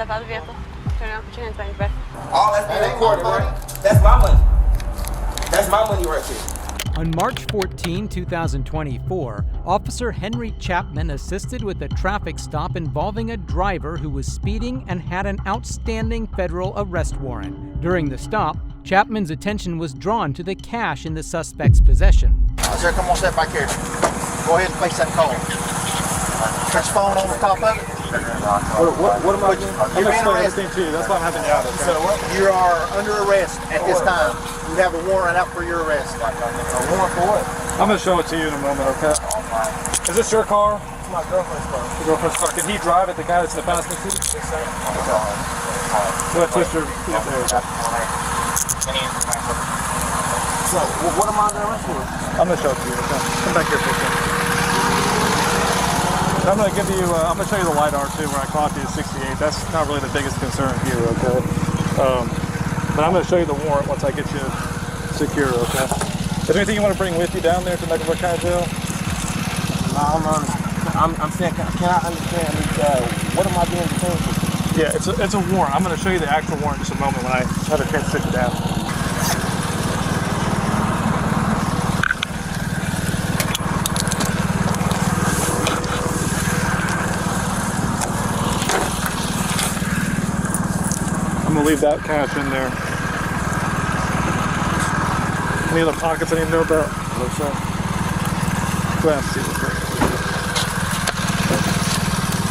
step out of the vehicle. Turn around, put your hands behind your back. All that's being recorded, right? That's my money. That's my money right there. On March 14, 2024, Officer Henry Chapman assisted with a traffic stop involving a driver who was speeding and had an outstanding federal arrest warrant. During the stop, Chapman's attention was drawn to the cash in the suspect's possession. Sir, come on, step back here. Go ahead and face that car. Put your phone on the top of it. What am I doing? I'm going to explain everything to you. That's why I'm having you out. Okay? So you are under arrest at this time. You have a warrant out for your arrest. A warrant for what? I'm going to show it to you in a moment, okay? Is this your car? It's my girlfriend's car. Your girlfriend's car. Did he drive it, the guy that's in the passenger seat? Yes, sir. Go ahead, twist your feet there. So, what am I under arrest for? I'm going to show it to you, okay? Come back here for a second. I'm going to give you, I'm going to show you the LiDAR too, where I clocked you at 68. That's not really the biggest concern here, okay? But I'm going to show you the warrant once I get you secure, okay? Is there anything you want to bring with you down there to Mecklenburg County Jail? No, I'm saying, can I understand what am I being detained for? Yeah, it's a warrant. I'm going to show you the actual warrant in just a moment when I have a chance to sit you down. I'm going to leave that cash in there. Any other pockets I need to know about? No, sir. Go ahead and see this thing.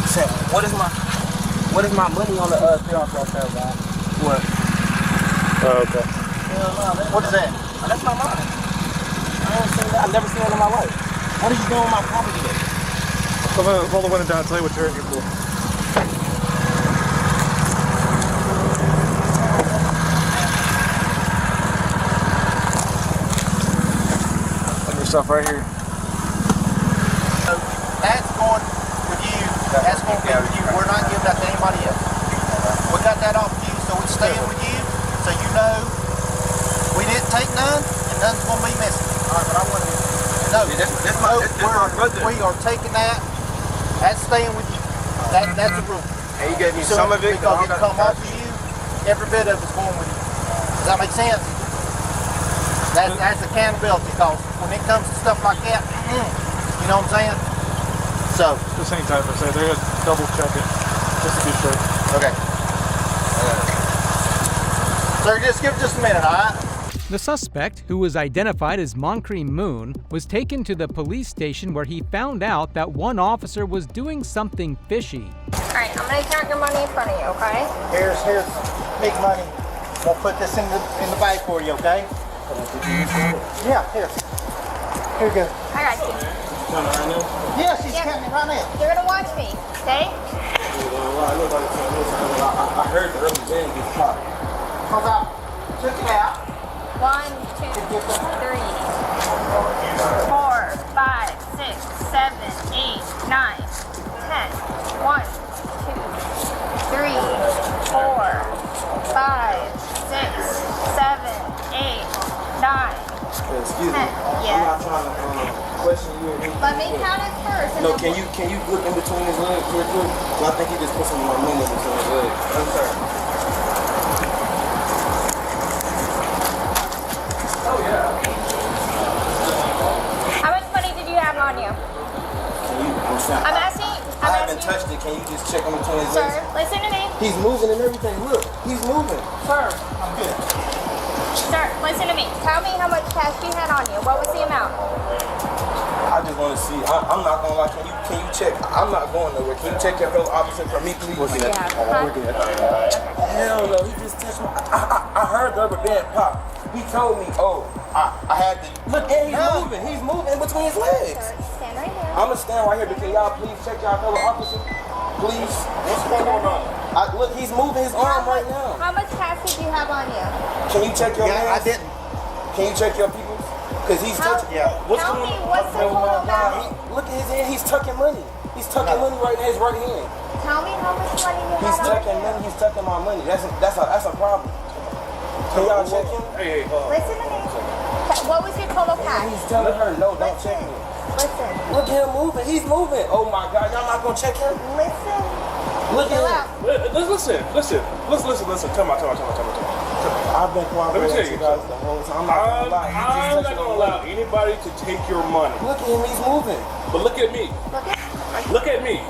Say, what is my money on the clear off right there, guy? What? Oh, okay. What is that? That's not mine. I ain't seen that. I've never seen it in my life. What are you doing with my property then? I'm going to roll the window down and tell you what you're in here for. Stuff right here. So that's going with you. That's going to be with you. We're not giving that to anybody else. We got that off you, so it's staying with you. So you know we didn't take none, and none's going to be missing. All right, but I want to. No, we are taking that. That's staying with you. That's the rule. And you gave me So some of it because it come off of you. Every bit of it's going with you. Does that make sense? That's accountability, because when it comes to stuff like that, you know what I'm saying? So. Just hang tight for a second. They're going to double check it, just to be sure. Okay. Sir, just give it just a minute, all right? The suspect, who was identified as Moncrief Moon, was taken to the police station where he found out that one officer was doing something fishy. All right, I'm gonna count your money in front of you, okay? Here's big money. We'll put this in the bag for you, okay? Yeah, here. Here you go. I got you. Yeah, she's counting it right now. You're gonna watch me, okay? I heard the rubber band get popped. Hold on. Check it out. 1, 2, 3, 4, 5, 6, 7, 8, 9, 10. 1, 2, 3, 4, 5, 6, 7, 8, 9. Excuse me. Yeah. I'm not trying to question you or anything. Let me count it first. No, can you look in between his legs real quick? I think he just put some more money in between his legs. I'm sorry. Oh yeah. How much money did you have on you? I'm asking. I haven't touched it. Can you just check in between his Sir, legs? listen to me. He's moving and everything. Look, he's moving. Sir, I'm good. Sir, listen to me. Tell me how much cash you had on you. What was the amount? I just want to see. I'm not gonna lie. Can you check? I'm not going nowhere. Can you check your fellow officer for me, please? Yeah. Hell no. He just touched me. I heard the rubber band pop. He told me, oh, I had to look. And he's moving in between his legs. Sir, stand right here. I'm gonna stand right here, but can y'all please check y'all fellow officer? Please. What's going on? Look, he's moving his arm right now. How much cash did you have on you? Can you check your Yeah, I hands? didn't. Can you check your people? Because he's touching. Yeah. Tell me what's the total amount. Look at his hand. He's tucking money. He's tucking money right in his right hand. Tell me how much money you He's had on tucking you. money. He's tucking my money. That's a problem. Can y'all check him? Listen to me. What was your total cash? He's telling her, no, don't check me. Listen. Look at him moving. He's moving. Oh my God, y'all not gonna check him? Listen. Look Chill at out. Listen. Tell me. I've been cooperating Let me tell with you you guys the whole time. I'm not gonna lie. He just I'm not touched gonna my allow money. anybody to take your money. Look at him, he's moving. But look at me. Look at me.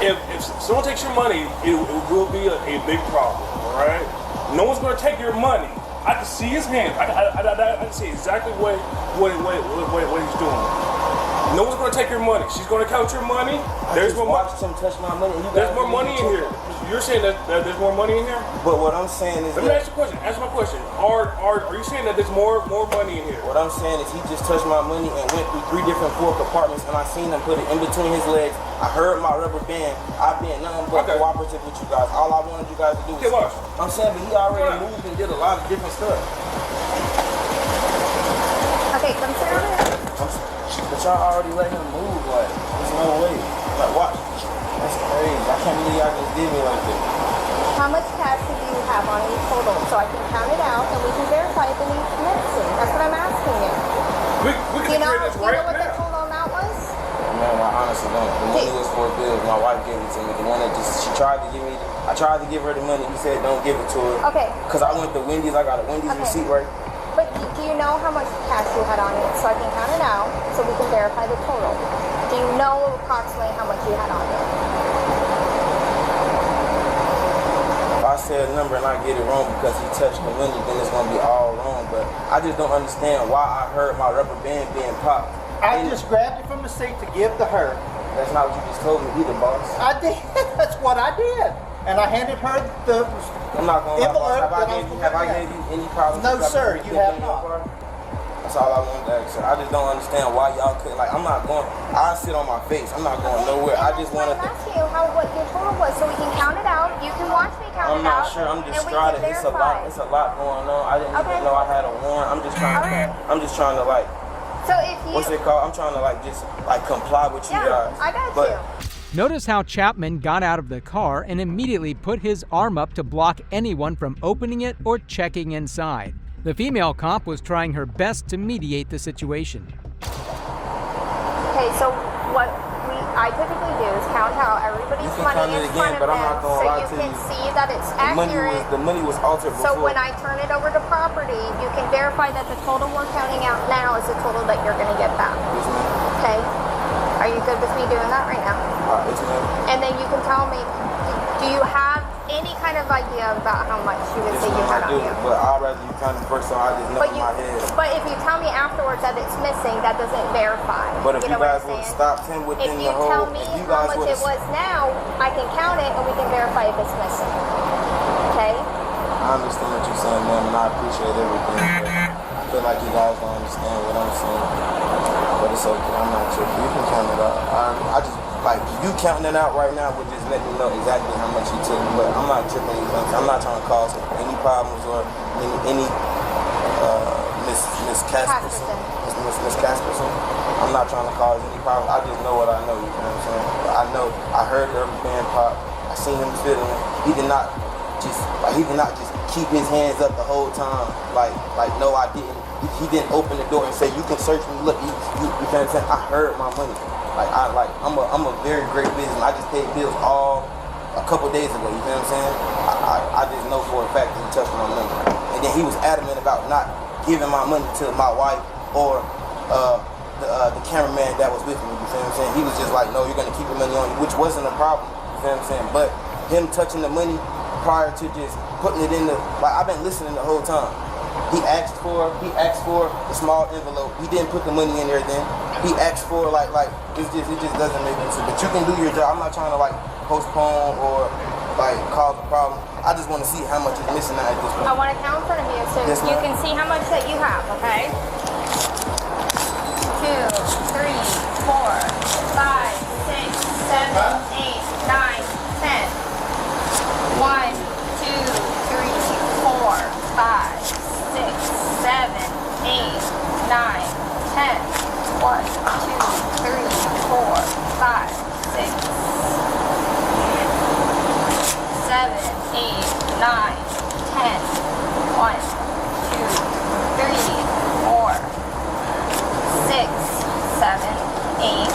If someone takes your money, it will be a big problem. All right. No one's gonna take your money. I can see his hand. I can see exactly what he's doing. No one's gonna take your money. She's gonna count your money. There's more money. Watched him touch my money. And you There's guys more money in here. You're saying that there's more money in here? But what I'm saying is Let me ask you a question. Answer my question. Are you saying that there's more money in here? what I'm saying is he just touched my money and went through 3 different floor compartments, and I seen him put it in between his legs. I heard my rubber band. I've been nothing but cooperative with you guys. All I wanted you guys to do was. Okay, watch. I'm saying, but he already moved and did a lot of different stuff. Okay, come sit over here. But y'all already let him move. Like, there's no way. Like, watch. That's crazy. I can't believe y'all just did me like this. How much cash do you have on you total? So I can count it out and we can verify if it needs medicine. That's what I'm asking you. We Do can you know figure this right what the now. total amount was? Man, I honestly don't. The money was for bills. My wife gave it to me. The one that she tried to give me. I tried to give her the money. He said, don't give it to her. Okay. Because I went to Wendy's. I got a Wendy's receipt right. But do you know how much cash you had on you so I can count it out so we can verify the total? Do you know approximately how much you had on you? If I say a number and I get it wrong because he touched the money, then it's going to be all wrong. But I just don't understand why I heard my rubber band being popped. I just grabbed it from the seat to give to her. That's not what you just told me either, boss. I did. That's what I did. And I handed her the I'm not going to lie, boss. envelope. Have I gave you any problems? No, sir, you have not. That's all I wanted to ask, sir. I just don't understand why y'all couldn't. Like, I'm not going. I sit on my face. I'm not going nowhere. I just wanted I'm to. asking you what your total was so we can count it out. You can watch me count I'm it out. not sure. I'm and just we trying to. can It's a verify. lot. It's a lot going on. I didn't Okay. even know I had a warrant. I'm just trying. Okay. I'm just trying to like. So if you... What's it called? I'm trying to like just like comply with you Yeah, guys. I got But you. Notice how Chapman got out of the car and immediately put his arm up to block anyone from opening it or checking inside. The female cop was trying her best to mediate the situation. Okay, so what I typically do is count out everybody's You can money count it in again, front but of I'm not them gonna so lie you to can you. see that it's accurate. the money was altered So before. when I turn it over to property, you can verify that the total we're counting out now is the total that you're going to get back. Yes, ma'am. Okay? Are you good with me doing that right now? Yes, ma'am. And then you can tell me, do you have any kind of idea about how much you would Yes, say you ma'am, had I on do. you? But I'd rather you count it first, so I just know But in my head. but if you tell me afterwards that it's missing, that doesn't verify. But if you know what guys I'm would have saying? stopped him If within you the whole, tell me if you how guys much would it was now, I can count it and we can verify if it's missing. Okay? I understand what you're saying, ma'am, and I appreciate everything. But I feel like you guys don't understand what I'm saying. But it's okay. I'm not tripping. You can count it out. I just like you counting it out right now would just let me know exactly how much you took. But I'm not tripping. I'm not trying to cause any problems or any Miss Casperson. Miss Casperson. I'm not trying to cause any problems. I just know what I know. You know what I'm saying? I know. I heard the rubber band pop. I seen him fiddling. He did not just keep his hands up the whole time. Like no, I didn't. He didn't open the door and say, "You can search me." Look, you know what I'm saying? I heard my money. I'm a very great business. I just paid bills a couple days ago. You know what I'm saying? I just know for a fact that he touched my money. And then he was adamant about not giving my money to my wife or the cameraman that was with me. You know what I'm saying? He was just like, "No, you're gonna keep your money on you," which wasn't a problem. You know what I'm saying? But him touching the money prior to just putting it in I've been listening the whole time. He asked for a small envelope. He didn't put the money in there then. He asked for it just doesn't make any sense. But you can do your job. I'm not trying to postpone or cause a problem. I just want to see how much is missing out at this point. I want to count in front of you so Yes, you ma'am. can see how much that you have, okay? 2, 3, 4, 5, 6, 7, 8, 9, 10. 1, 2, 3, 4, 5, 6, 7, 8, 9, 10. 1, 2, 3, 4, 5, 6, 7, 8, 9, 10. 1, 2, 3, 4, 6, 7, 8,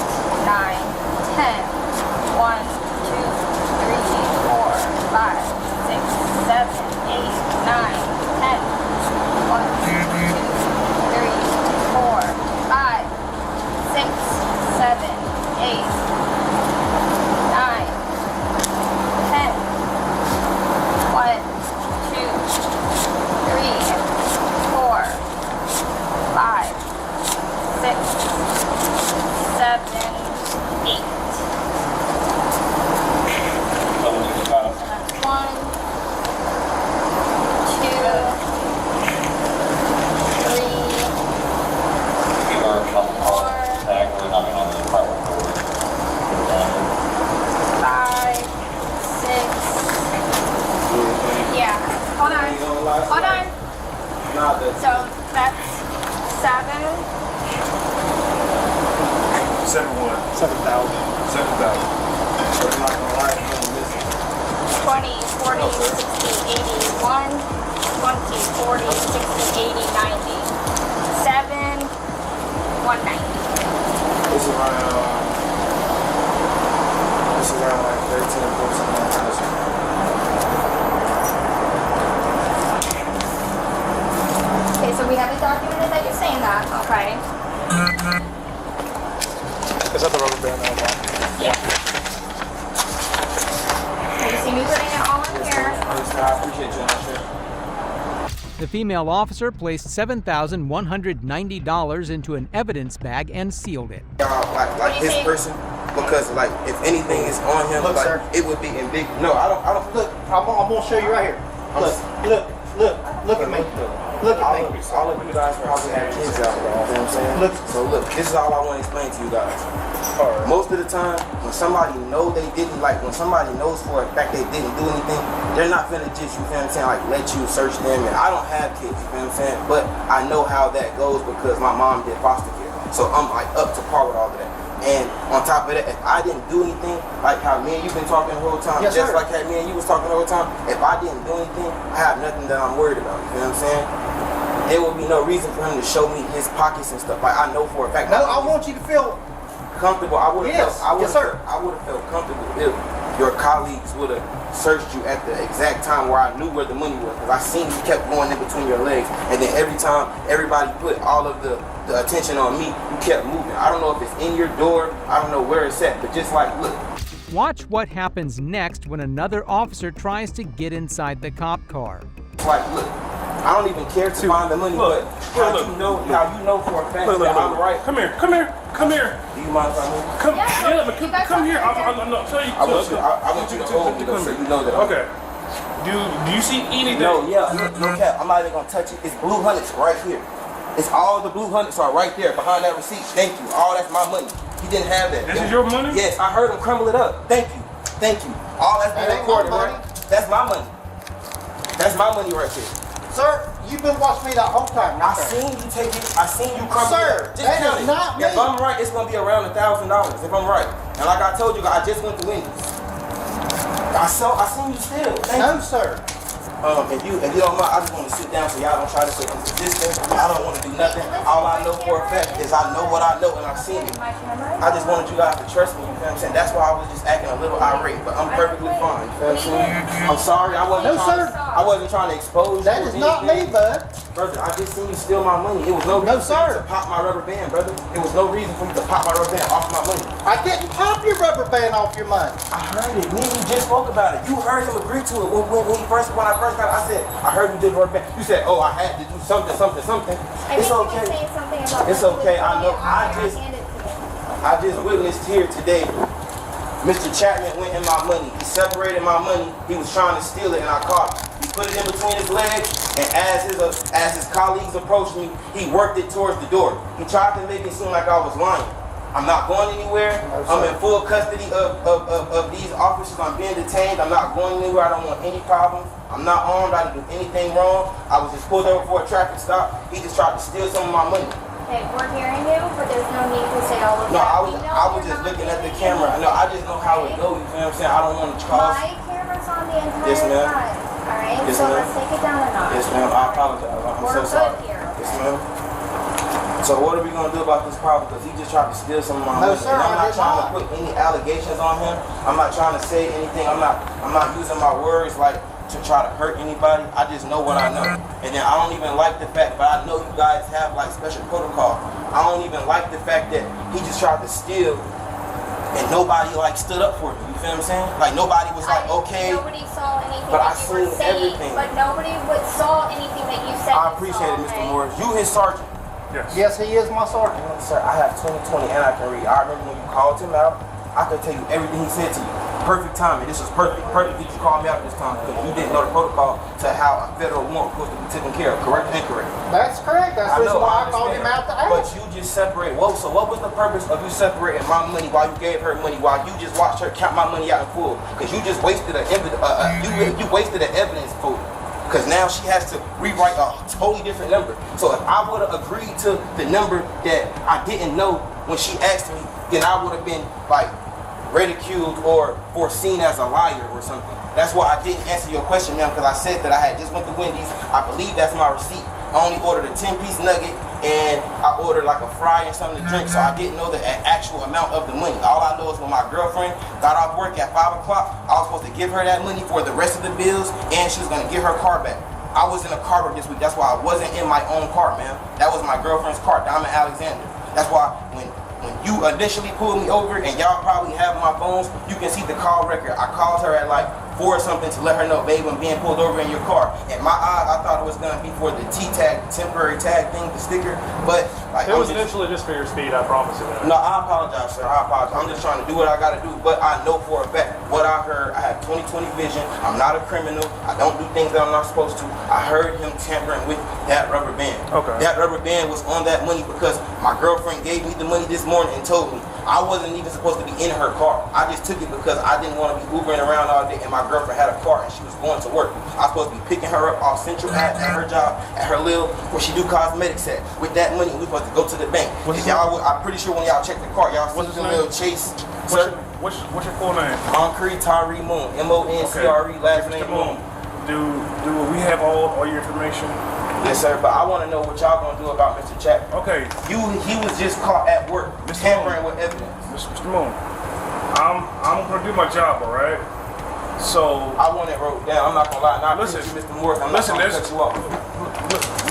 7. 7-1. 7,000. 7,000. 20, 40, 60, 81, 20, 40, 60, 80, 90. 7, 190. It's around like 13 or 14. Okay, so we have it documented that you're saying that, okay? Is that the rubber band that I got? Yeah. So you see me putting it all in here. I appreciate you, sure. The female officer placed $7,190 into an evidence bag and sealed it. Like his person, because like if anything is on him, Look, like sir. it would be in big. No, I don't. Look, I'm gonna show you right here. Look at me. Look at me. All of you guys probably have kids out there. You know what I'm saying? Look. So look, this is all I want to explain to you guys. Most of the time, when somebody know they didn't, like when somebody knows for a fact they didn't do anything, they're not gonna just, you feel what I'm saying, like let you search them. And I don't have kids, you feel what I'm saying? But I know how that goes because my mom did foster care. So I'm like up to par with all of that. And on top of that, if I didn't do anything, like how me and you've been talking the whole time, Yes, just sir. like how me and you was talking the whole time, if I didn't do anything, I have nothing that I'm worried about, you know what I'm saying? There would be no reason for him to show me his pockets and stuff. Like I know for a fact. No, I want you to feel comfortable. I would have Yes. felt. Yes, sir. I would have felt comfortable if your colleagues would have searched you at the exact time where I knew where the money was. Because I seen you kept going in between your legs, and then every time everybody put all of the attention on me, you kept moving. I don't know if it's in your door. I don't know where it's at, but just like look. Watch what happens next when another officer tries to get inside the cop car. It's like look. I don't even care to find the money, but how you know for a fact that I'm right. Come here. Do you mind if I move? Come you guys come here. have I'm not tell you. I want you to hold me though, so you know that. Okay. Do you see anything? No, no cap. I'm not even gonna touch it. It's blue hundreds right here. It's all the blue hundreds are right there behind that receipt. Thank you. All that's my money. He didn't have that. This is your money? Yes, I heard him crumble it up. Thank you. All that's been That ain't recorded, my right? money. That's my money. That's my money right there. Sir, you've been watching me that whole time. I seen you take it. I seen you crumble Sir, it. Just that count is it. not If me. I'm right, it's gonna be around $1,000. If I'm right, and like I told you, I just went to Wendy's. I seen you still. Thank you. No, sir. If you don't mind, I just want to sit down so y'all don't try to say I'm resistant. I don't want to do nothing. All I know for a fact is I know what I know and I've seen it. I just wanted you guys to trust me, you feel what I'm saying? That's why I was just acting a little irate, but I'm perfectly fine, you feel what I'm saying? I'm sorry, I wasn't trying to expose you. That is not me, bud. Brother, I just seen you steal my money. It was no reason for you to pop my rubber band, brother. It was no reason for you to pop my rubber band off my money. I didn't pop your rubber band off your money. I heard it. Me and you just spoke about it. You heard him agree to it when I first got it. I said, I heard you did rubber band. You said, oh, I had to do something. It's okay. It's okay. I know. I just witnessed here today. Mr. Chapman went in my money. He separated my money. He was trying to steal it, and I caught him. He put it in between his legs, and as his colleagues approached me, he worked it towards the door. He tried to make it seem like I was lying. I'm not going anywhere. I'm in full custody of these officers. I'm being detained. I'm not going anywhere. I don't want any problems. I'm not armed. I didn't do anything wrong. I was just pulled over for a traffic stop. He just tried to steal some of my money. Okay, we're hearing you, but there's no need to say all of No, that. I was just looking at the camera. No, I just know how it goes. You feel what I'm saying? I don't want to cause. My camera's on the entire Yes, ma'am. time. Alright, Yes, so ma'am. let's take it down a notch. Yes, ma'am. I apologize. I'm We're so good sorry. here, okay? Yes, ma'am. So what are we gonna do about this problem? Because he just tried to steal some of my No, money. sir, And I'm I not did trying not. to put any allegations on him. I'm not trying to say anything. I'm not using my words like to try to hurt anybody. I just know what I know. And then I don't even like the fact, but I know you guys have like special protocol. I don't even like the fact that he just tried to steal and nobody like stood up for him. You feel what I'm saying? Like nobody was like, okay. Nobody saw anything But that I you were seen saying, everything. but nobody saw anything that you said. I you appreciate saw, it, Mr. okay? Morris. You his sergeant. Yes, he is my sergeant. Sir, I have 20/20 and I can read. I remember when you called him out, I could tell you everything he said to you. Perfect timing. This was perfect. Perfect that you called me out this time because you didn't know the protocol to how a federal warrant was supposed to be taken care of. Correct and incorrect. That's correct. That's the reason why I called him understand. out to But ask. you just separate. Whoa, so what was the purpose of you separating my money while you gave her money while you just watched her count my money out in full? Because you just wasted you wasted an evidence folder. because now she has to rewrite a totally different number. So if I would have agreed to the number that I didn't know when she asked me, then I would have been like ridiculed or foreseen as a liar or something. That's why I didn't answer your question, ma'am, because I said that I had just went to Wendy's. I believe that's my receipt. I only ordered a 10-piece nugget and I ordered like a fry and something to drink, so I didn't know the actual amount of the money. All I know is when my girlfriend got off work at 5 o'clock, I was supposed to give her that money for the rest of the bills, and she was gonna get her car back. I was in a car this week. That's why I wasn't in my own car, man. That was my girlfriend's car, Diamond Alexander. That's why when you initially pulled me over, and y'all probably have my phones, you can see the call record. I called her at like 4 or something to let her know, babe, I'm being pulled over in your car. In my eyes, I thought it was gonna be for the T-tag, temporary tag thing, the sticker, but like, it was initially just for your speed, I promise you that. No, I apologize, sir. I apologize. I'm just trying to do what I gotta do, but I know for a fact what I heard. I have 20/20 vision. I'm not a criminal. I don't do things that I'm not supposed to. I heard him tampering with that rubber band. Okay. That rubber band was on that money because my girlfriend gave me the money this morning and told me I wasn't even supposed to be in her car. I just took it because I didn't want to be Ubering around all day, and my girlfriend had a car and she was going to work. I was supposed to be picking her up off Central at her job, at her little, where she do cosmetics at. With that money, we supposed to go to the bank. I'm pretty sure when y'all check the car, y'all see the little Chase. Sir, What's your full name? Concrete Tyree Moon. M-O-N-C-R-E, last name Moon. Do we have all your information? Yes, sir, but I want to know what y'all gonna do about Mr. Chapman. Okay. He was just caught at work, tampering with evidence. Mr. Moon, I'm gonna do my job, all right? So I want it wrote down. I'm not gonna lie. Now, listen, Mr. Morris, I'm not gonna cut you off.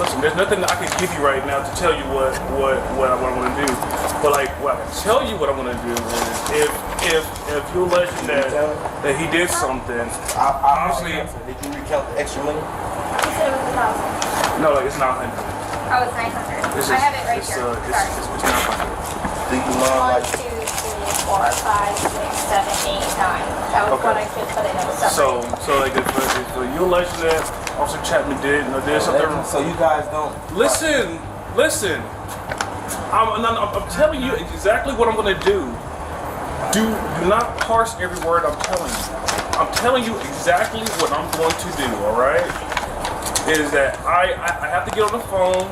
Listen, there's nothing I can give you right now to tell you what I want to do. But like, what I can tell you what I want to do is if you allege that he did something, honestly, did you recount the extra money? He said it was 1,000. No, it's not 100. Oh, it's 900. I have it right here. Sorry. It's not 100. Do you mind, 1, 2, 3, 4, 5, 6, 7, 8, 9. That was what I just put in. It was separate. So like if you allege that Officer Chapman did something. So you guys don't Listen. I'm telling you exactly what I'm gonna do. Do not parse every word I'm telling you. I'm telling you exactly what I'm going to do. All right? Is that I have to get on the phone.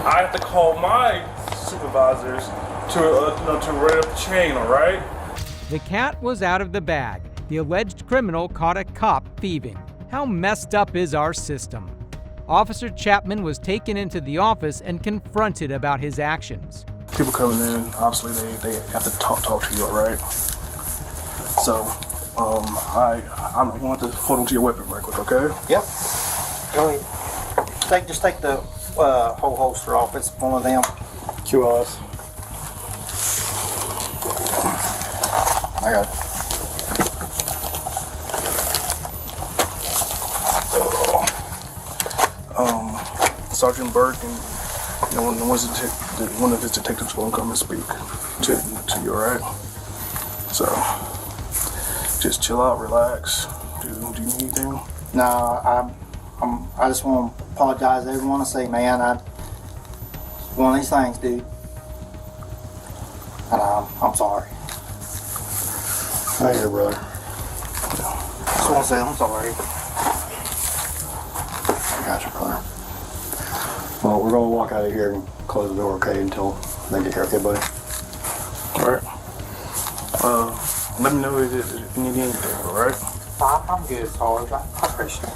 I have to call my supervisors to run up the chain. All right? The cat was out of the bag. The alleged criminal caught a cop thieving. How messed up is our system? Officer Chapman was taken into the office and confronted about his actions. People coming in, obviously they have to talk to you, all right? So, I want to hold on to your weapon right quick, okay? Yep. Go ahead. Just take the whole holster off. It's one of them. QLS. I got it. Sergeant Burke and one of his detectives will come and speak to you, alright? So, just chill out, relax. Do you need anything? No, I just want to apologize to everyone and say, man, one of these things, dude. And I'm sorry. I hear, brother. Just want to say I'm sorry. I got you, brother. Well, we're going to walk out of here and close the door, okay, until they get here. Okay, buddy? All right. Let me know if you need anything, all right? I'm good, Sarge. I appreciate it.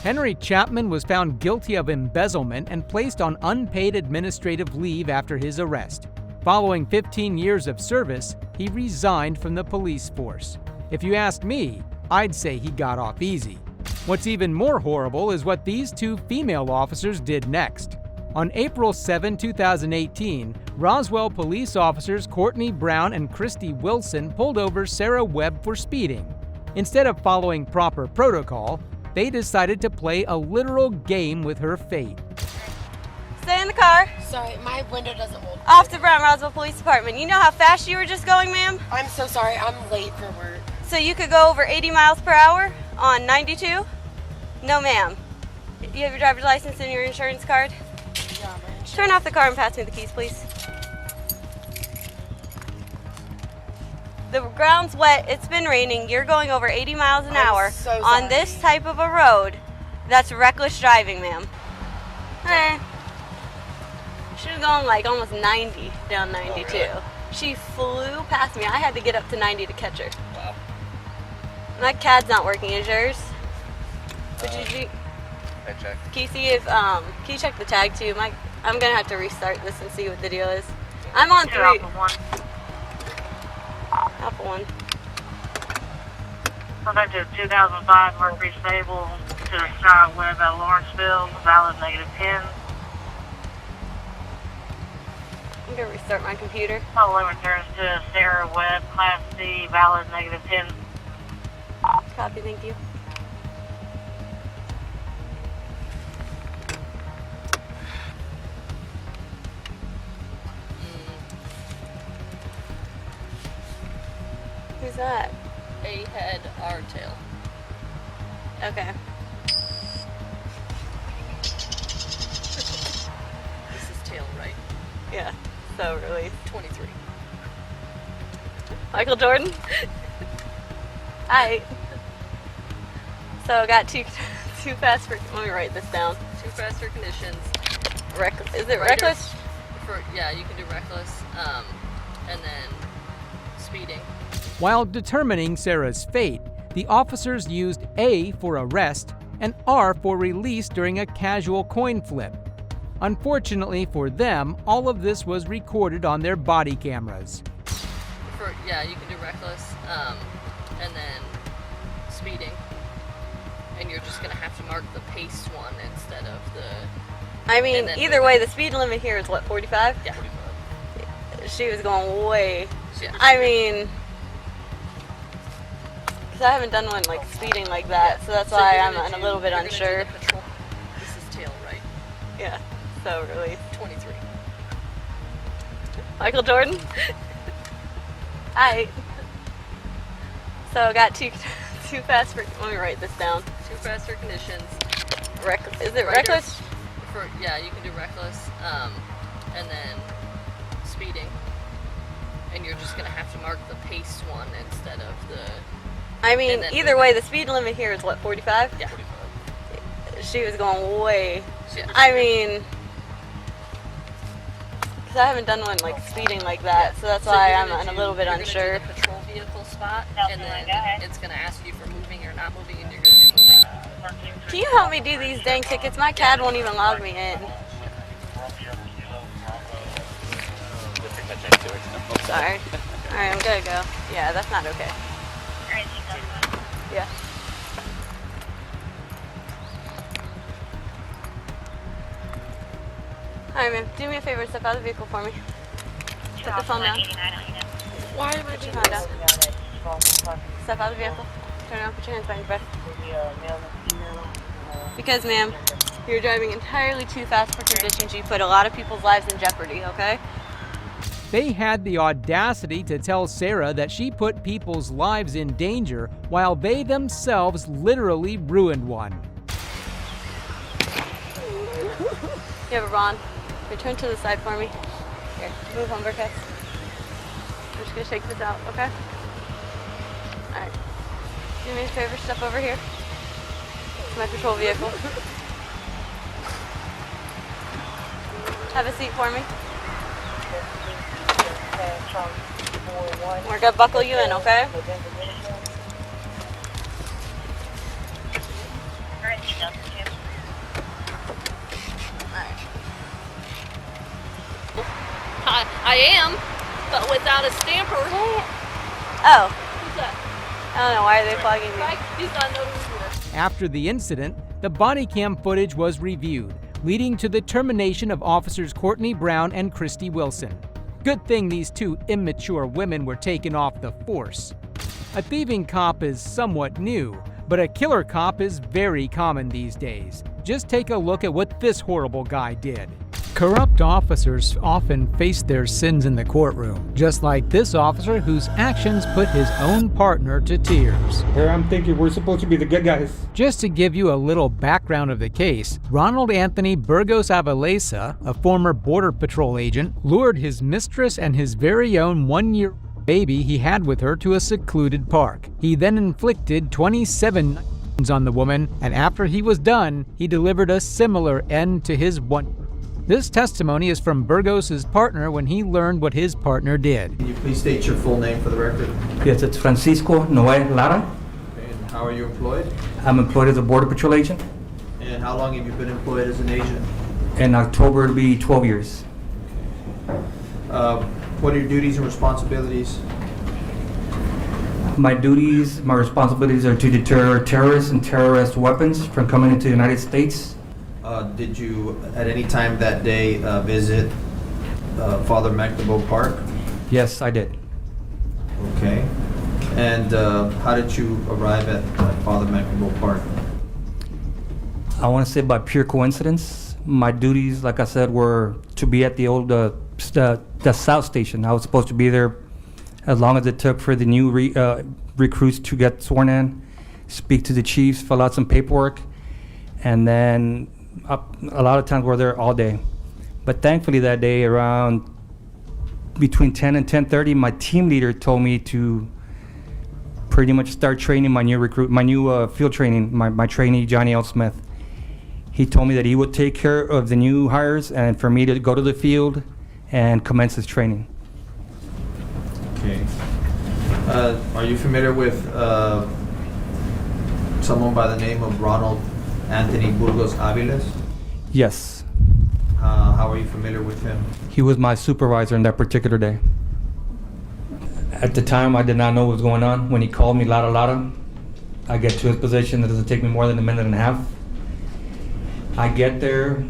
Henry Chapman was found guilty of embezzlement and placed on unpaid administrative leave after his arrest. Following 15 years of service, he resigned from the police force. If you ask me, I'd say he got off easy. What's even more horrible is what these two female officers did next. On April 7, 2018, Roswell police officers Courtney Brown and Christy Wilson pulled over Sarah Webb for speeding. Instead of following proper protocol, they decided to play a literal game with her fate. Stay in the car. Sorry, my window doesn't hold. Off to Brown Roswell Police Department. You know how fast you were just going, ma'am? I'm so sorry, I'm late for work. So you could go over 80 miles per hour on 92? No, ma'am. You have your driver's license and your insurance card? Yeah, my insurance. Turn off the car and pass me the keys, please. The ground's wet, it's been raining, you're going over 80 miles an hour so on this sorry. type of a road. That's reckless driving, ma'am. She was going like almost 90 down 92. Oh, really? She flew past me. I had to get up to 90 to catch her. Wow. My CAD's not working. Is yours? Did you? I checked. Can you see if can you check the tag too? I'm gonna have to restart this and see what the deal is. I'm on 3. Alpha 1. Contact to 2005 Mercury Stable to the Sky Web at Lawrenceville, valid -10. I'm gonna restart my computer. Following returns to Sarah Webb, Class C, valid -10. Copy, thank you. Who's that? A head, R tail. Okay. This is tail right. Yeah. So really. 23. Michael Jordan? Hi. So I got too fast for. Let me write this down. Too fast for conditions. Is it reckless? Yeah, you can do reckless. And then speeding. While determining Sarah's fate, the officers used A for arrest and R for release during a casual coin flip. Unfortunately for them, all of this was recorded on their body cameras. Yeah, you can do reckless. And then speeding. And you're just gonna have to mark the pace one instead of the. I mean, either way, the speed limit here is what, 45? Yeah. 45. She was going way. Yeah. I mean, because I haven't done one like speeding like that, so that's why I'm a little bit unsure. This is tail right. Yeah. So really. 23. Michael Jordan? Hi. So I got too fast for. Let me write this down. Too fast for conditions. Is it reckless? Yeah, you can do reckless. And then speeding. And you're just gonna have to mark the pace one instead of the. I mean, either way, the speed limit here is what, 45? Yeah. 45. She was going way. Yeah. I mean, because I haven't done one like speeding like that, so that's why I'm a little bit unsure. You're gonna do the patrol vehicle spot, and then it's gonna ask you for moving or not moving, and you're gonna do moving. Can you help me do these dang tickets? My CAD won't even log me in. Sorry. Alright, I'm gonna go. Yeah, that's not okay. Yeah. Alright, ma'am. Do me a favor and step out of the vehicle for me. Put the phone down. Why am I Put your doing phone down. Step out of the vehicle. Turn around. Put your hands behind your back. Because, ma'am, you're driving entirely too fast for conditions. You put a lot of people's lives in jeopardy, okay? They had the audacity to tell Sarah that she put people's lives in danger while they themselves literally ruined one. You have a bond. Return to the side for me. Here, move over, okay? I'm just gonna shake this out, okay? Alright. Do me a favor, step over here. It's my patrol vehicle. Have a seat for me. We're gonna buckle you in, okay? I am, but without a stamper. Oh, Who's that? I don't know, why are they plugging me? Right? He's not noticing. After the incident, the body cam footage was reviewed, leading to the termination of officers Courtney Brown and Christy Wilson. Good thing these two immature women were taken off the force. A thieving cop is somewhat new, but a killer cop is very common these days. Just take a look at what this horrible guy did. Corrupt officers often face their sins in the courtroom, just like this officer whose actions put his own partner to tears. Here I'm thinking we're supposed to be the good guys. Just to give you a little background of the case, Ronald Anthony Burgos Avalesa, a former Border Patrol agent, lured his mistress and his very own 1-year baby he had with her to a secluded park. He then inflicted 27 on the woman, and after he was done, he delivered a similar end to his one. This testimony is from Burgos' partner when he learned what his partner did. Can you please state your full name for the record? Yes, it's Francisco Noel Lara. Okay, and how are you employed? I'm employed as a Border Patrol agent. And how long have you been employed as an agent? In October, it'll be 12 years. What are your duties and responsibilities? My responsibilities are to deter terrorists and terrorist weapons from coming into the United States. Did you, at any time that day, visit Father Magdalene Park? Yes, I did. Okay. And how did you arrive at Father Magdalene Park? I want to say by pure coincidence. My duties, like I said, were to be at the old the South Station. I was supposed to be there as long as it took for the new recruits to get sworn in, speak to the chiefs, fill out some paperwork, and then a lot of times we're there all day. But thankfully that day around between 10 and 10:30, my team leader told me to pretty much start training my new field training, my trainee, Johnny L. Smith. He told me that he would take care of the new hires and for me to go to the field and commence his training. Okay. Are you familiar with someone by the name of Ronald Anthony Burgos Aviles? Yes. How are you familiar with him? He was my supervisor in that particular day. At the time, I did not know what was going on. When he called me Lara, I get to his position. It doesn't take me more than a minute and a half. I get there.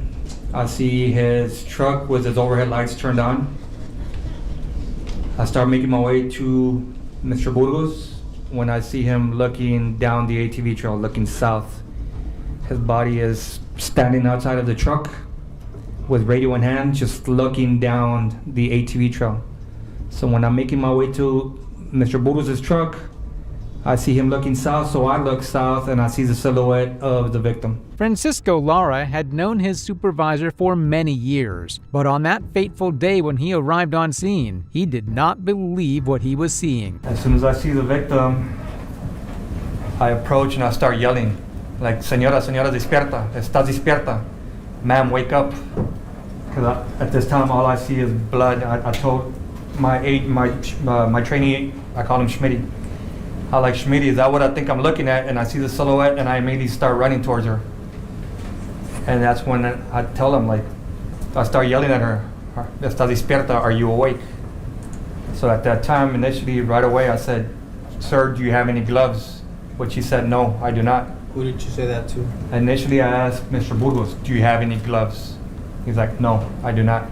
I see his truck with his overhead lights turned on. I start making my way to Mr. Burgos when I see him looking down the ATV trail, looking south. His body is standing outside of the truck with radio in hand, just looking down the ATV trail. So when I'm making my way to Mr. Burgos' truck, I see him looking south, so I look south and I see the silhouette of the victim. Francisco Lara had known his supervisor for many years, but on that fateful day when he arrived on scene, he did not believe what he was seeing. As soon as I see the victim, I approach and I start yelling, like, "Señora, despierta, estás despierta. Ma'am, wake up." Because at this time, all I see is blood. I told my trainee, I call him Schmitty. I like, "Schmitty, is that what I think I'm looking at?" And I see the silhouette and I immediately start running towards her. And that's when I tell him, like, I start yelling at her, "Estás despierta, are you awake?" So at that time, initially, right away, I said, "Sir, do you have any gloves?" Which he said, "No, I do not." Who did you say that to? Initially, I asked Mr. Burgos, "Do you have any gloves?" He's like, "No, I do not."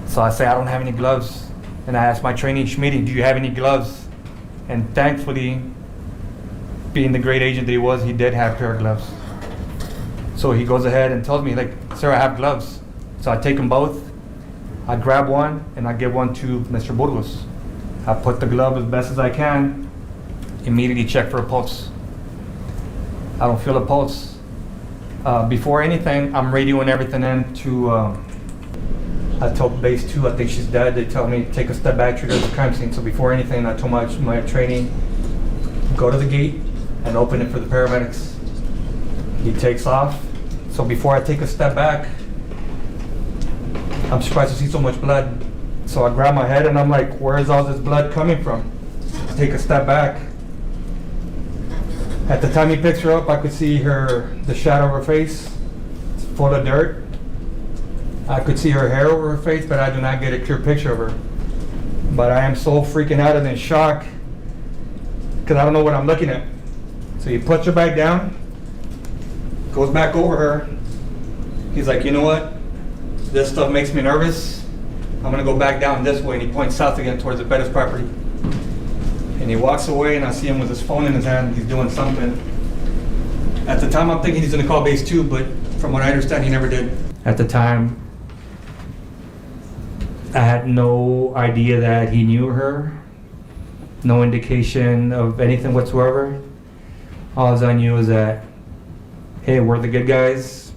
So I say, "I don't have any gloves." And I asked my trainee, Schmitty, "Do you have any gloves?" And thankfully, being the great agent that he was, he did have a pair of gloves. So he goes ahead and tells me, like, "Sir, I have gloves." So I take them both. I grab one and I give one to Mr. Burgos. I put the glove as best as I can, immediately check for a pulse. I don't feel a pulse. Before anything, I'm radioing everything in to, I told base 2, I think she's dead. They tell me, take a step back, trigger the crime scene. So before anything, I told my trainee, go to the gate and open it for the paramedics. He takes off. So before I take a step back, I'm surprised to see so much blood. So I grab my head and I'm like, where is all this blood coming from? Take a step back. At the time he picks her up, I could see the shadow of her face. It's full of dirt. I could see her hair over her face, but I do not get a clear picture of her. But I am so freaking out and in shock because I don't know what I'm looking at. So he puts her back down, goes back over her. He's like, "You know what? This stuff makes me nervous. I'm gonna go back down this way." And he points south again towards the Bettis property. And he walks away and I see him with his phone in his hand. He's doing something. At the time I'm thinking he's gonna call base 2, but from what I understand, he never did. At the time, I had no idea that he knew her, no indication of anything whatsoever. All I knew is that, hey, we're the good guys.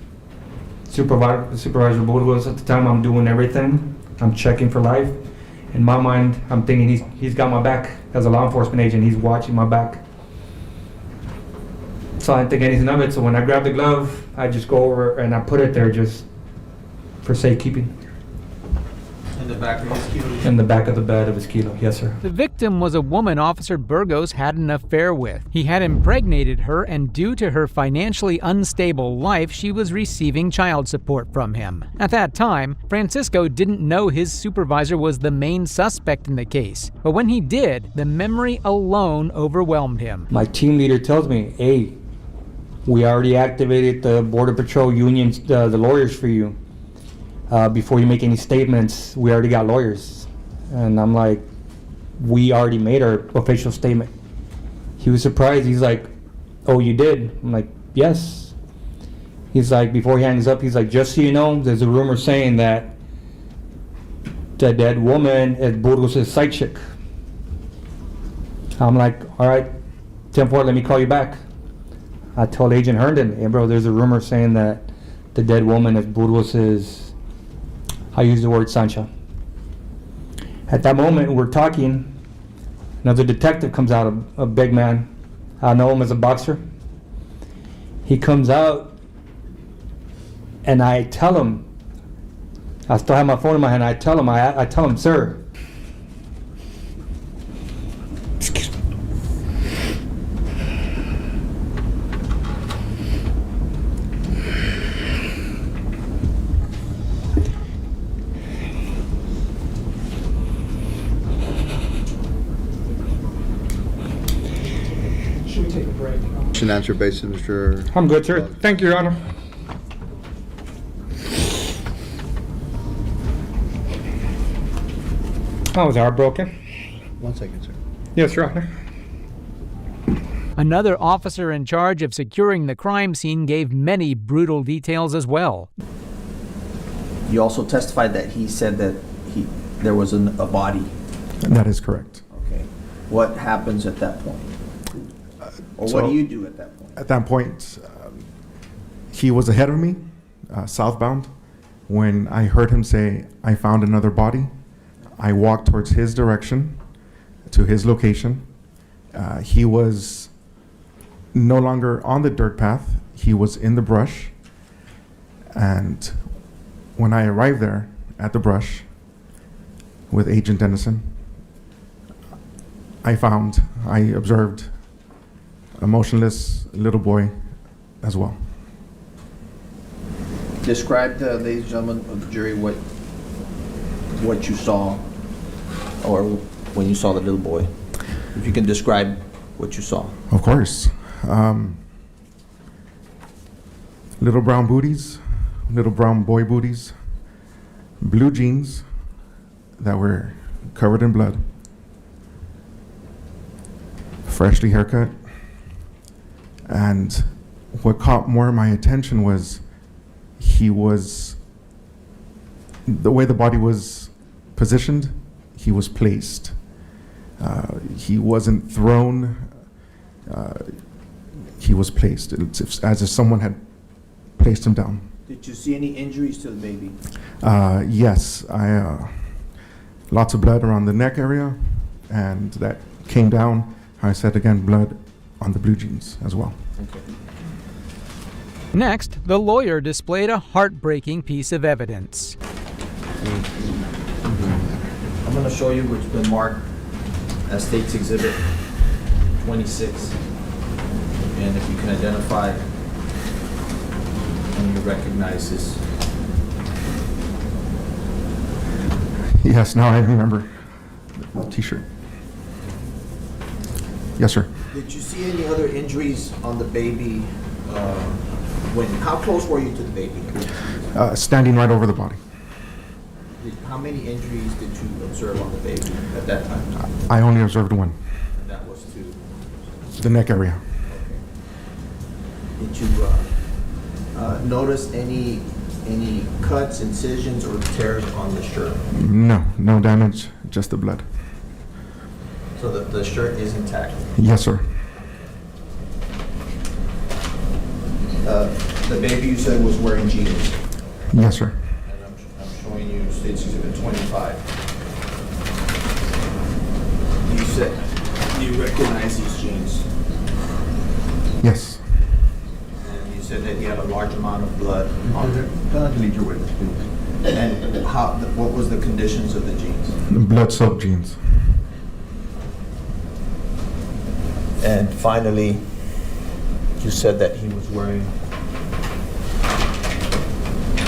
Supervisor Burgos, at the time, I'm doing everything. I'm checking for life. In my mind, I'm thinking he's got my back as a law enforcement agent. He's watching my back. So I didn't think anything of it. So when I grabbed the glove, I just go over and I put it there just for safekeeping. In the back of his kilo? In the back of the bed of his kilo, yes, sir. The victim was a woman Officer Burgos had an affair with. He had impregnated her, and due to her financially unstable life, she was receiving child support from him. At that time, Francisco didn't know his supervisor was the main suspect in the case. But when he did, the memory alone overwhelmed him. My team leader tells me, hey, we already activated the Border Patrol unions, the lawyers for you. Before you make any statements, we already got lawyers. And I'm like, we already made our official statement. He was surprised. He's like, oh, you did? I'm like, yes. He's like, before he hangs up, he's like, just so you know, there's a rumor saying that the dead woman is Burgos' side chick. I'm like, all right, 10-4, let me call you back. I told Agent Herndon, hey bro, there's a rumor saying that the dead woman is Burgos', I use the word Sancha. At that moment, we're talking. Another detective comes out, a big man. I know him as a boxer. He comes out, and I tell him, I still have my phone in my hand. I tell him, sir. Excuse me. Question answer basis, Mr. I'm good, sir. Thank you, Your Honor. I was heartbroken. 1 second, sir. Yes, Your Honor. Another officer in charge of securing the crime scene gave many brutal details as well. You also testified that he said that there was a body. That is correct. Okay. What happens at that point? Or what do you do at that point? At that point, he was ahead of me, southbound. When I heard him say, I found another body, I walked towards his direction, to his location. He was no longer on the dirt path. He was in the brush. And when I arrived there at the brush with Agent Dennison, I observed a motionless little boy as well. Describe, ladies and gentlemen of the jury, what you saw, or when you saw the little boy. If you can describe what you saw. Of course. Little brown booties, little brown boy booties, blue jeans that were covered in blood, freshly haircut. And what caught more of my attention was the way the body was positioned, he was placed. He wasn't thrown, he was placed. It's as if someone had placed him down. Did you see any injuries to the baby? Yes, lots of blood around the neck area, and that came down. I said again, blood on the blue jeans as well. Okay. Next, the lawyer displayed a heartbreaking piece of evidence. I'm going to show you what's been marked as State's Exhibit 26. And if you can identify and you recognize this. Yes, now I remember the t-shirt. Yes, sir. Did you see any other injuries on the baby? How close were you to the baby? Standing right over the body. How many injuries did you observe on the baby at that time? I only observed one. And that was to the neck area. Okay. Did you notice any cuts, incisions, or tears on the shirt? No damage, just the blood. So the shirt is intact? Yes, sir. The baby you said was wearing jeans? Yes, sir. And I'm showing you State's Exhibit 25. said you recognize these jeans, Yes. and you said that he had a large amount of blood on there. Don't delete your witness, please. And what was the conditions of the jeans? Blood-soaked jeans. And finally, you said that he was wearing.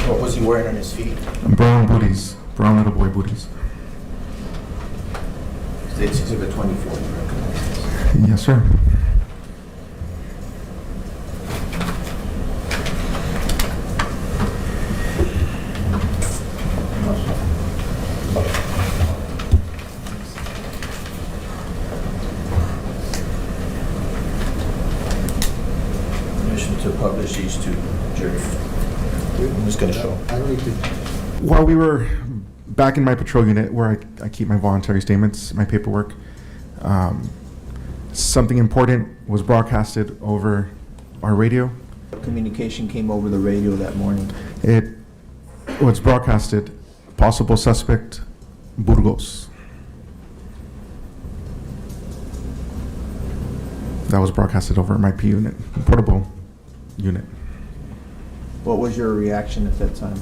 What was he wearing on his feet? Brown booties. Brown little boy booties. States Exhibit 24. You recognize this? Yes, sir. Permission to publish these to jury. I'm just going to show. I don't need to. While we were back in my patrol unit where I keep my voluntary statements, my paperwork, something important was broadcasted over our radio. Communication came over the radio that morning. It was broadcasted, possible suspect, Burgos. That was broadcasted over my P unit, portable unit. What was your reaction at that time?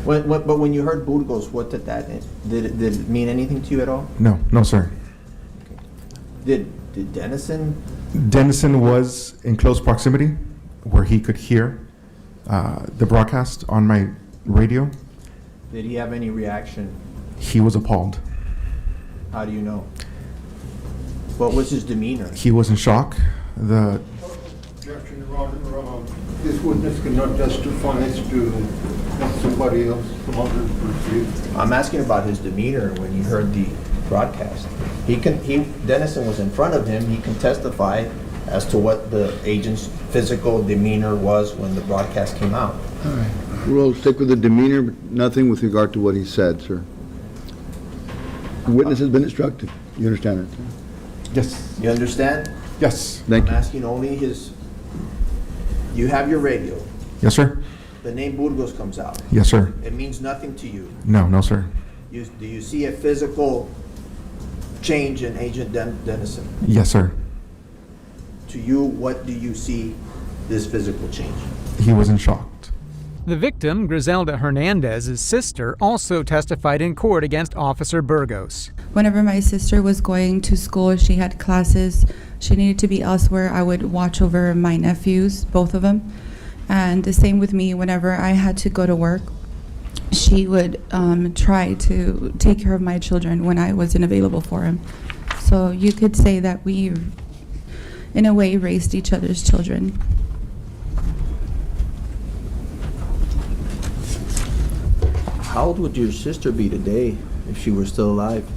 But when you heard Burgos, what did that, did it mean anything to you at all? No, no, sir. Did Dennison? Dennison was in close proximity where he could hear the broadcast on my radio. Did he have any reaction? He was appalled. How do you know? What was his demeanor? He was in shock. Objection, Your Honor. This witness cannot justify as to what somebody else, some others perceived. I'm asking about his demeanor when he heard the broadcast. Dennison was in front of him. He can testify as to what the agent's physical demeanor was when the broadcast came out. All right. We'll stick with the demeanor, but nothing with regard to what he said, sir. The witness has been instructed. You understand that, sir? Yes. You understand? Yes. Thank I'm you. asking only his. You have your radio. Yes, sir. The name Burgos comes out. Yes, sir. It means nothing to you. No, no, sir. Do you see a physical change in Agent Dennison? Yes, sir. To you, what do you see this physical change? He was in shock. The victim, Griselda Hernandez's sister, also testified in court against Officer Burgos. Whenever my sister was going to school, she had classes, she needed to be elsewhere, I would watch over my nephews, both of them. And the same with me, whenever I had to go to work, she would try to take care of my children when I wasn't available for him. So you could say that we, in a way, raised each other's children. How old would your sister be today if she were still alive?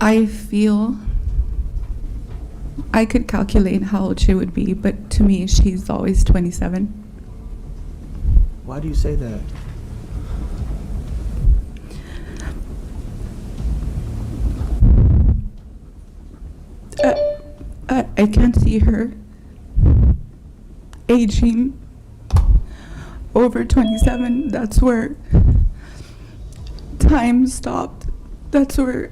I feel I could calculate how old she would be, but to me, she's always 27. Why do you say that? I can't see her aging over 27. That's where time stopped. That's where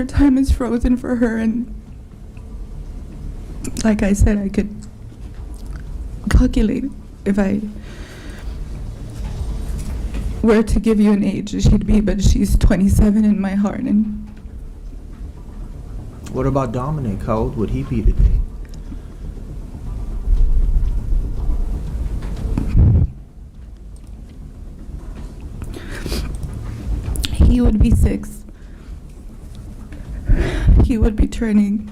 time is frozen for her. And like I said, I could calculate if I were to give you an age she'd be, but she's 27 in my heart. And What about Dominic? How old would he be today? He would be 6. He would be turning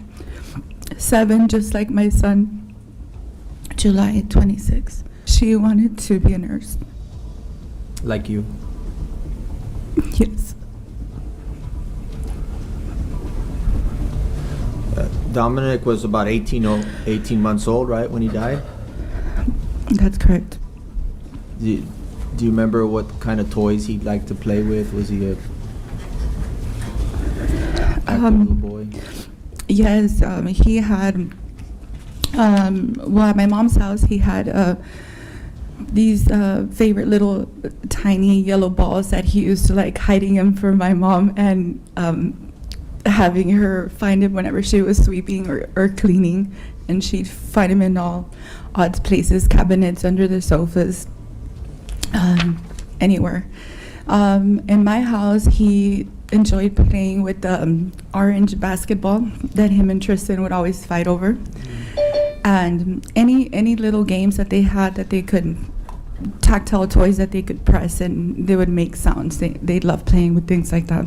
7, just like my son, July 26. She wanted to be a nurse. Like you? Yes. Dominic was about 18 months old, right, when he died? That's correct. Do you remember what kind of toys he liked to play with? Was he a active little boy? Yes, he had, well, at my mom's house, he had these favorite little tiny yellow balls that he used to like hiding them from my mom and having her find him whenever she was sweeping or cleaning. And she'd find him in all odd places, cabinets, under the sofas, anywhere. In my house, he enjoyed playing with the orange basketball that him and Tristan would always fight over. And any little games that they had that they could, tactile toys that they could press and they would make sounds. They loved playing with things like that.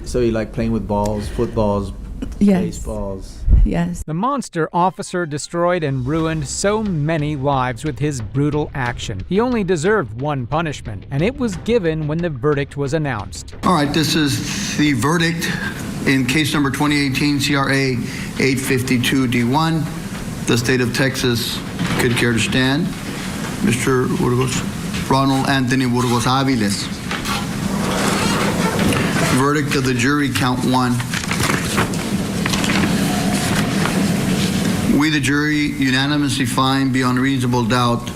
So you like playing with balls, footballs, Yes. baseballs? Yes. The monster officer destroyed and ruined so many lives with his brutal action. He only deserved one punishment, and it was given when the verdict was announced. All right, this is the verdict in case number 2018 CRA 852D1. The state of Texas could care to stand. Mr. Burgos, Ronald Anthony Burgos Aviles. Verdict of the jury, count 1. We, the jury, unanimously find beyond reasonable doubt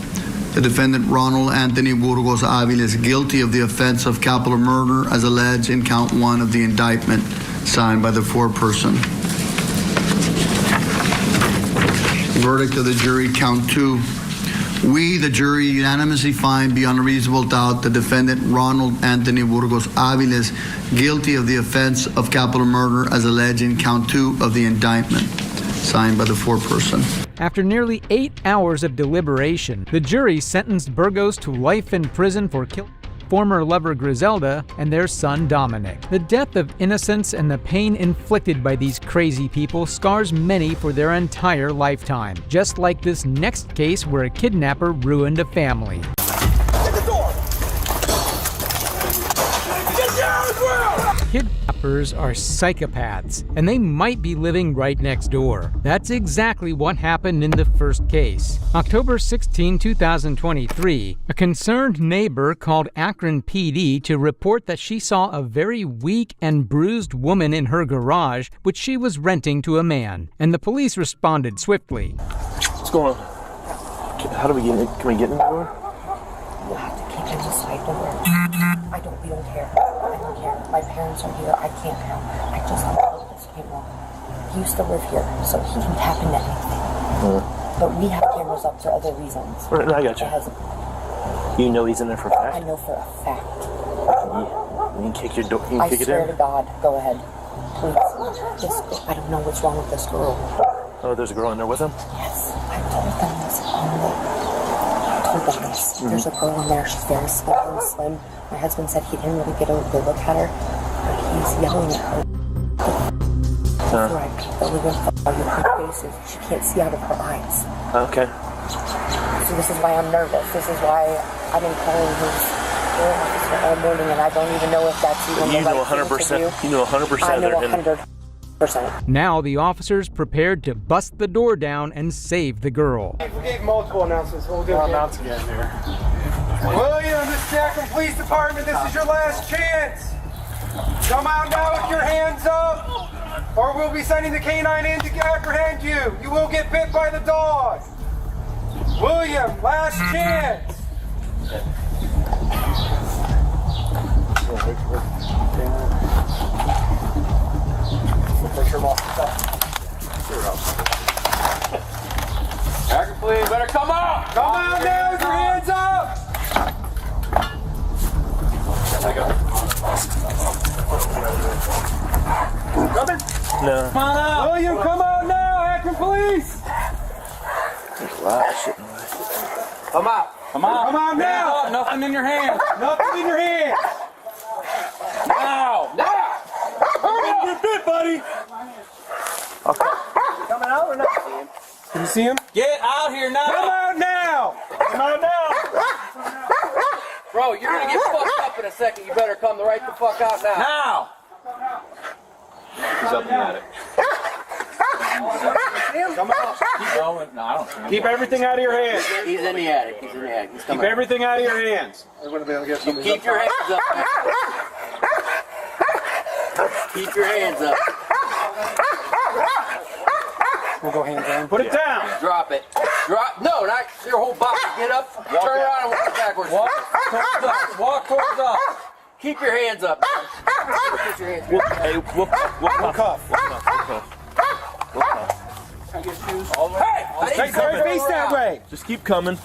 the defendant Ronald Anthony Burgos Aviles guilty of the offense of capital murder as alleged in count 1 of the indictment signed by the foreperson. Verdict of the jury, count 2. We, the jury, unanimously find beyond a reasonable doubt the defendant Ronald Anthony Burgos Aviles guilty of the offense of capital murder as alleged in count 2 of the indictment, signed by the foreperson. After nearly 8 hours of deliberation, the jury sentenced Burgos to life in prison for killing former lover Griselda and their son Dominic. The death of innocents and the pain inflicted by these crazy people scars many for their entire lifetime, just like this next case where a kidnapper ruined a family. Kidnappers are psychopaths, and they might be living right next door. That's exactly what happened in the first case. October 16, 2023, a concerned neighbor called Akron PD to report that she saw a very weak and bruised woman in her garage, which she was renting to a man, and the police responded swiftly. What's going on? How do we get in? Can we get in the door? You have to kick in the side door. We don't care. I don't care. My parents are here. I can't help. I just don't know this came wrong. He used to live here, so he can tap into anything. But we have cameras up for other reasons. Right, I got you. You know he's in there for a fact? I know for a fact. You can kick your door. You can I kick it swear in. to God. Go ahead. Please. I don't know what's wrong with this girl. Oh, there's a girl in there with him? Yes. I told them this. There's a girl in there. She's very small and slim. My husband said he didn't really get a good look at her, but he's yelling at her. Right. The living her faces. She can't see out of her eyes. Okay. So this is why I'm nervous. This is why I've been calling his officer all morning, and I don't even know if that's even You the know right thing to do. 100%. You know 100%. I know they're in. 100%. Now the officers prepared to bust the door down and save the girl. We gave multiple announcements. We'll do announce again here. William, this is the Akron Police Department. This is your last chance. Come out now with your hands up, or we'll be sending the canine in to apprehend you. You will get bit by the dog. William, last chance. Akron Police, better come out! Come out now with your hands up! Coming? No. Come on out! William, come out now! Akron Police! There's a lot of shit in the way. Come out! Come out! Come out now! Nothing in your hands! Nothing in your hands! Now! Now! You're bit, buddy! Coming out or not? Can you see him? Get out here now! Come out now! Come out now! Bro, you're gonna get fucked up in a second. You better come right the fuck out now. Now! He's up in the attic. Come out! Keep going. No, I don't see him. Keep everything out of your hands. He's in the attic. He's in the attic. He's Keep coming out. everything out of your hands. You keep your hands up. Keep your hands up. We'll go hands on. Put it down. Drop it. Drop. No, not your whole body. Get up. Turn around and walk backwards. Walk towards us. Walk towards us. Keep your hands up. Put your hands up. Hey, we'll cuff. Hey! Hey, face that way. Just keep coming.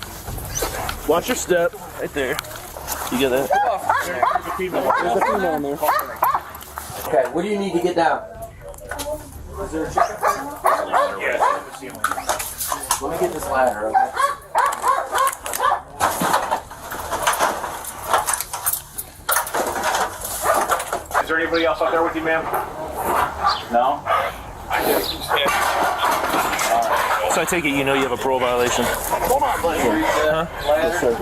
Watch your step. Right there. You get that? There's a female in there. Okay, what do you need to get down? Is there a chicken? Let me get this ladder, okay? Is there anybody else out there with you, ma'am? No? So I take it you know you have a parole violation? Hold on, buddy. Huh? Yes, sir.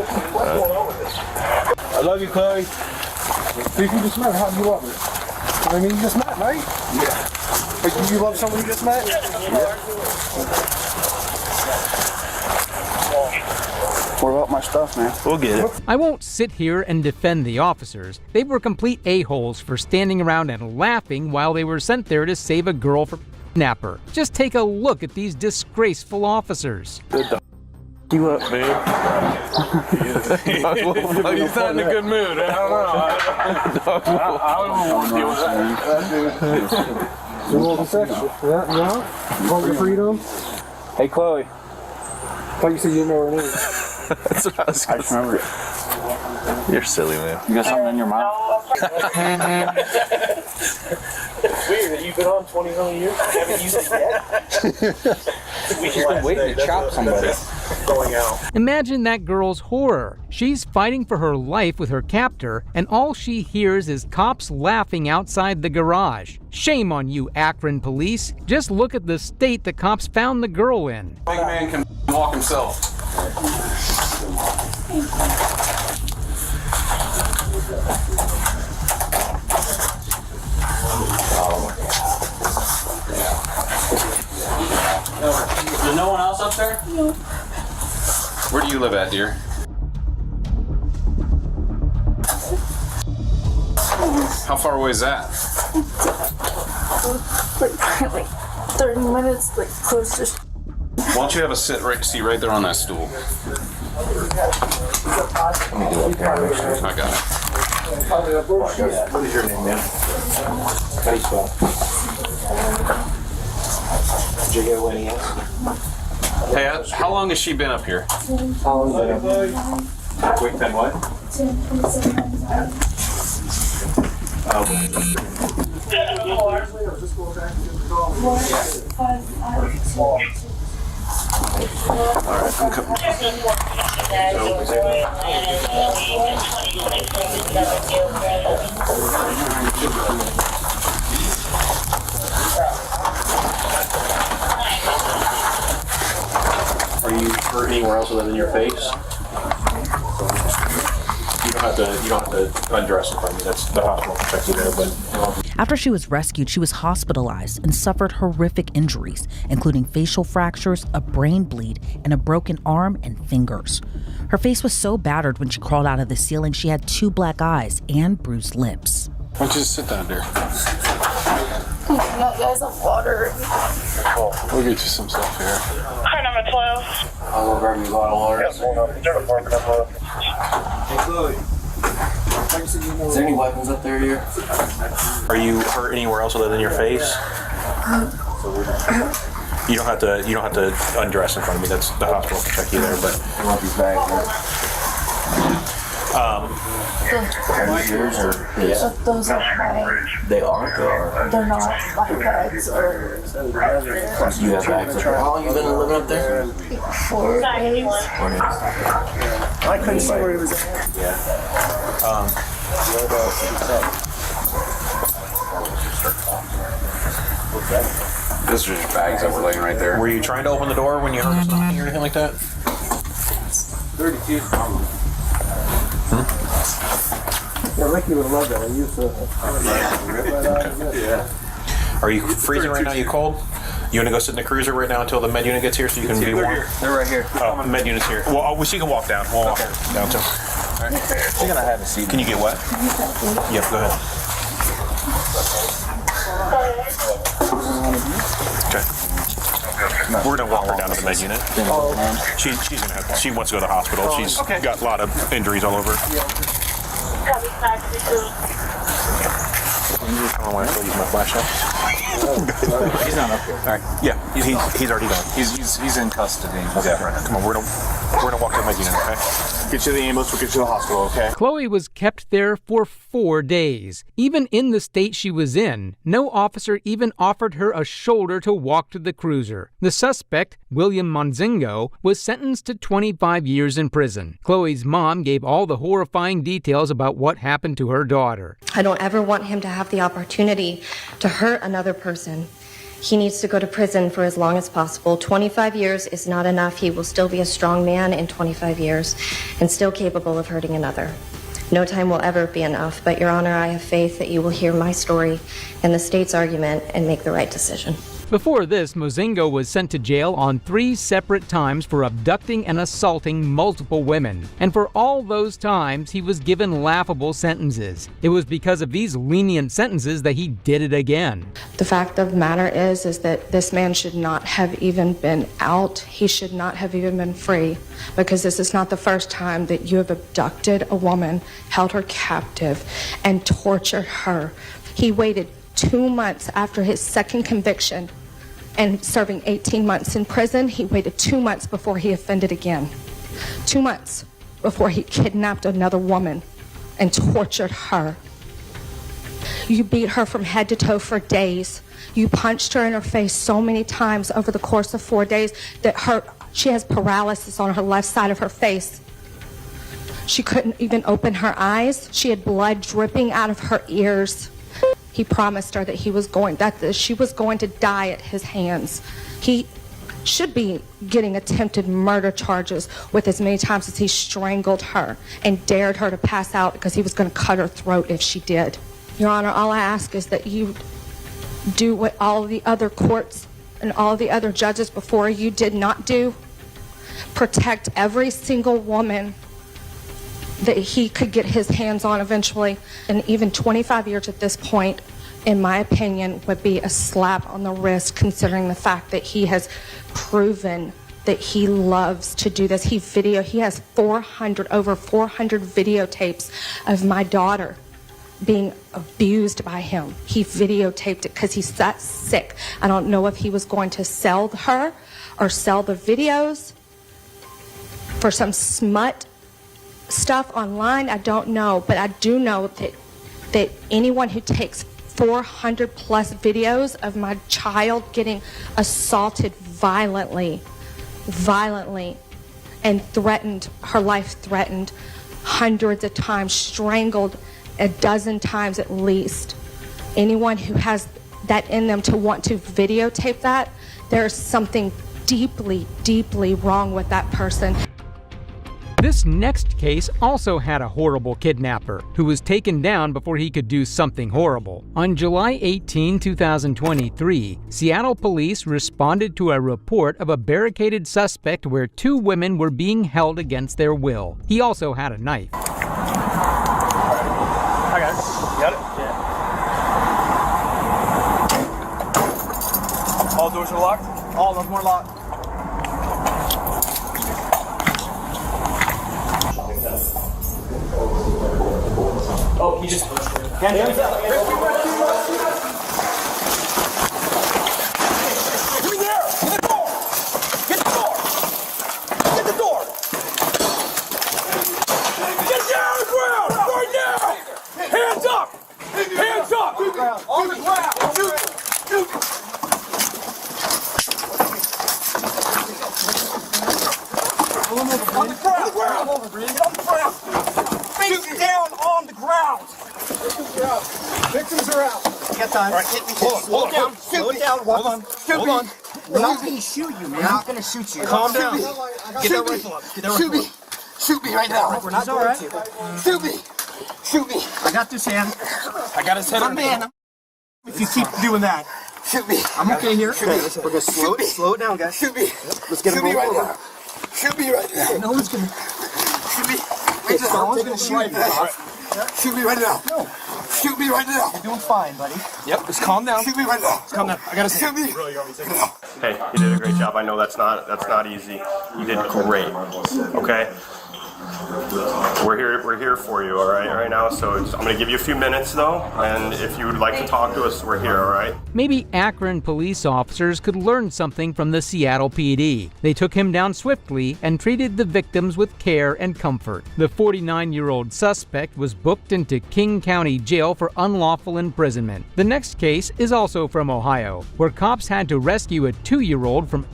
I love you, Chloe. See, if you just met, how do you love her? I mean, you just met, right? Yeah. But do you love someone you just met? Yeah. What about my stuff, man? We'll get it. I won't sit here and defend the officers. They were complete a-holes for standing around and laughing while they were sent there to save a girl from kidnapper. Just take a look at these disgraceful officers. You up, man? He's not in a good mood. I don't know. I don't want to deal with that. You want the section? Yeah, no? You want your freedom? Hey, Chloe. I thought you said you didn't know her name. That's what I was going to say. Remember it. You're silly, man. You got something in your mouth? It's weird that you've been on 20 million years and haven't used it yet. We've been waiting to chop somebody. Going out. Imagine that girl's horror. She's fighting for her life with her captor, and all she hears is cops laughing outside the garage. Shame on you, Akron police. Just look at the state the cops found the girl in. Big man can walk himself. There's no one else up there? No. Where do you live at, dear? How far away is that? Like 30 minutes, like close to. Why don't you have a seat right there on that stool? I got it. What is your name, man? How do you spell? J-O-N-E-S. Hey, how long has she been up here? How long has it been? Wait, then what? Alright, I'm coming. Are you hurt anywhere else other than your face? You don't have to undress in front of me. That's the hospital protects you there, but. After she was rescued, she was hospitalized and suffered horrific injuries, including facial fractures, a brain bleed, and a broken arm and fingers. Her face was so battered when she crawled out of the ceiling, she had 2 black eyes and bruised lips. Why don't you just sit down there? That guy's of water. We'll get you some stuff here. Car number 12. I'll grab you a bottle of water. Hey, Chloe. Is there any weapons up there, dear? Are you hurt anywhere else other than your face? You don't have to undress in front of me. That's the hospital can check you there, but I want these bags. Yours or his? Those are mine. They are? They're not my bags or. You have bags up there. How long have you been living up there? 4 days. I couldn't see where he was at. Yeah. Those are just bags that were laying right there. Were you trying to open the door when you heard something or anything like that? 32. Yeah, Ricky would love that. I used to. Yeah. Are you freezing right now? You cold? You want to go sit in the cruiser right now until the med unit gets here so you can be warm? They're right here. Oh, med unit's here. Well, so you can walk down. We'll walk down too. All right. You're gonna have a seat. Can you get wet? Yep, go ahead. Okay. We're gonna walk her down to the med unit. She wants to go to the hospital. She's got a lot of injuries all over. I want to use my flashlight. He's not up here. All right. Yeah, he's already done. He's in custody. Okay. Come on, we're gonna walk to the med unit. Okay. Get you to the ambulance. We'll get you to the hospital. Okay. Chloe was kept there for 4 days. Even in the state she was in, no officer even offered her a shoulder to walk to the cruiser. The suspect, William Monzingo, was sentenced to 25 years in prison. Chloe's mom gave all the horrifying details about what happened to her daughter. I don't ever want him to have the opportunity to hurt another person. He needs to go to prison for as long as possible. 25 years is not enough. He will still be a strong man in 25 years and still capable of hurting another. No time will ever be enough, but Your Honor, I have faith that you will hear my story and the state's argument and make the right decision. Before this, Mozingo was sent to jail on 3 separate times for abducting and assaulting multiple women. And for all those times, he was given laughable sentences. It was because of these lenient sentences that he did it again. The fact of the matter is that this man should not have even been out. He should not have even been free, because this is not the first time that you have abducted a woman, held her captive, and tortured her. He waited 2 months after his second conviction and serving 18 months in prison. He waited 2 months before he offended again. 2 months before he kidnapped another woman and tortured her. You beat her from head to toe for days. You punched her in her face so many times over the course of 4 days that she has paralysis on her left side of her face. She couldn't even open her eyes. She had blood dripping out of her ears. He promised her that she was going to die at his hands. He should be getting attempted murder charges with as many times as he strangled her and dared her to pass out because he was going to cut her throat if she did. Your Honor, all I ask is that you do what all the other courts and all the other judges before you did not do. Protect every single woman that he could get his hands on eventually. And even 25 years at this point, in my opinion, would be a slap on the wrist, considering the fact that he has proven that he loves to do this. He has over 400 videotapes of my daughter being abused by him. He videotaped it because he's that sick. I don't know if he was going to sell her or sell the videos for some smut stuff online. I don't know, but I do know that anyone who takes 400 plus videos of my child getting assaulted violently and threatened, her life threatened hundreds of times, strangled a dozen times at least. Anyone who has that in them to want to videotape that, there's something deeply, deeply wrong with that person. This next case also had a horrible kidnapper who was taken down before he could do something horrible. On July 18, 2023, Seattle police responded to a report of a barricaded suspect where 2 women were being held against their will. He also had a knife. I got it. You got it? Yeah. All doors are locked? All of them are locked. Oh, he just pushed her. Hands up. Give me there! Get the door! Get the door! Get the door! Get down on the ground! Right now! Hands up! Hands up! On the ground! Shoot! On the ground! On the ground! Face down on the ground! Victims are out. You got time. All right, hold down. Slow it down. Hold on. Hold on. We're not going to shoot you, man. We're not going to shoot you. Calm down. Get that rifle up. Get that rifle up. Shoot me right now. We're not going to. Shoot me. Shoot me. I got this hand. I got his head on man. If you keep doing that. Shoot me. I'm okay here. Shoot me. We're going to slow it down, guys. Shoot me. Let's get him right now. Shoot me right now. No one's going to. Shoot me. No one's going to shoot you. Shoot me right now. No. Shoot me right now. You're doing fine, buddy. Yep, just calm down. Shoot me right now. Calm down. I gotta see. Shoot me. Hey, you did a great job. I know that's not easy. You did great. Okay. We're here for you, all right now. So I'm going to give you a few minutes though, and if you would like to talk to us, we're here, all right? Maybe Akron police officers could learn something from the Seattle PD. They took him down swiftly and treated the victims with care and comfort. The 49-year-old suspect was booked into King County Jail for unlawful imprisonment. The next case is also from Ohio, where cops had to rescue a 2-year-old from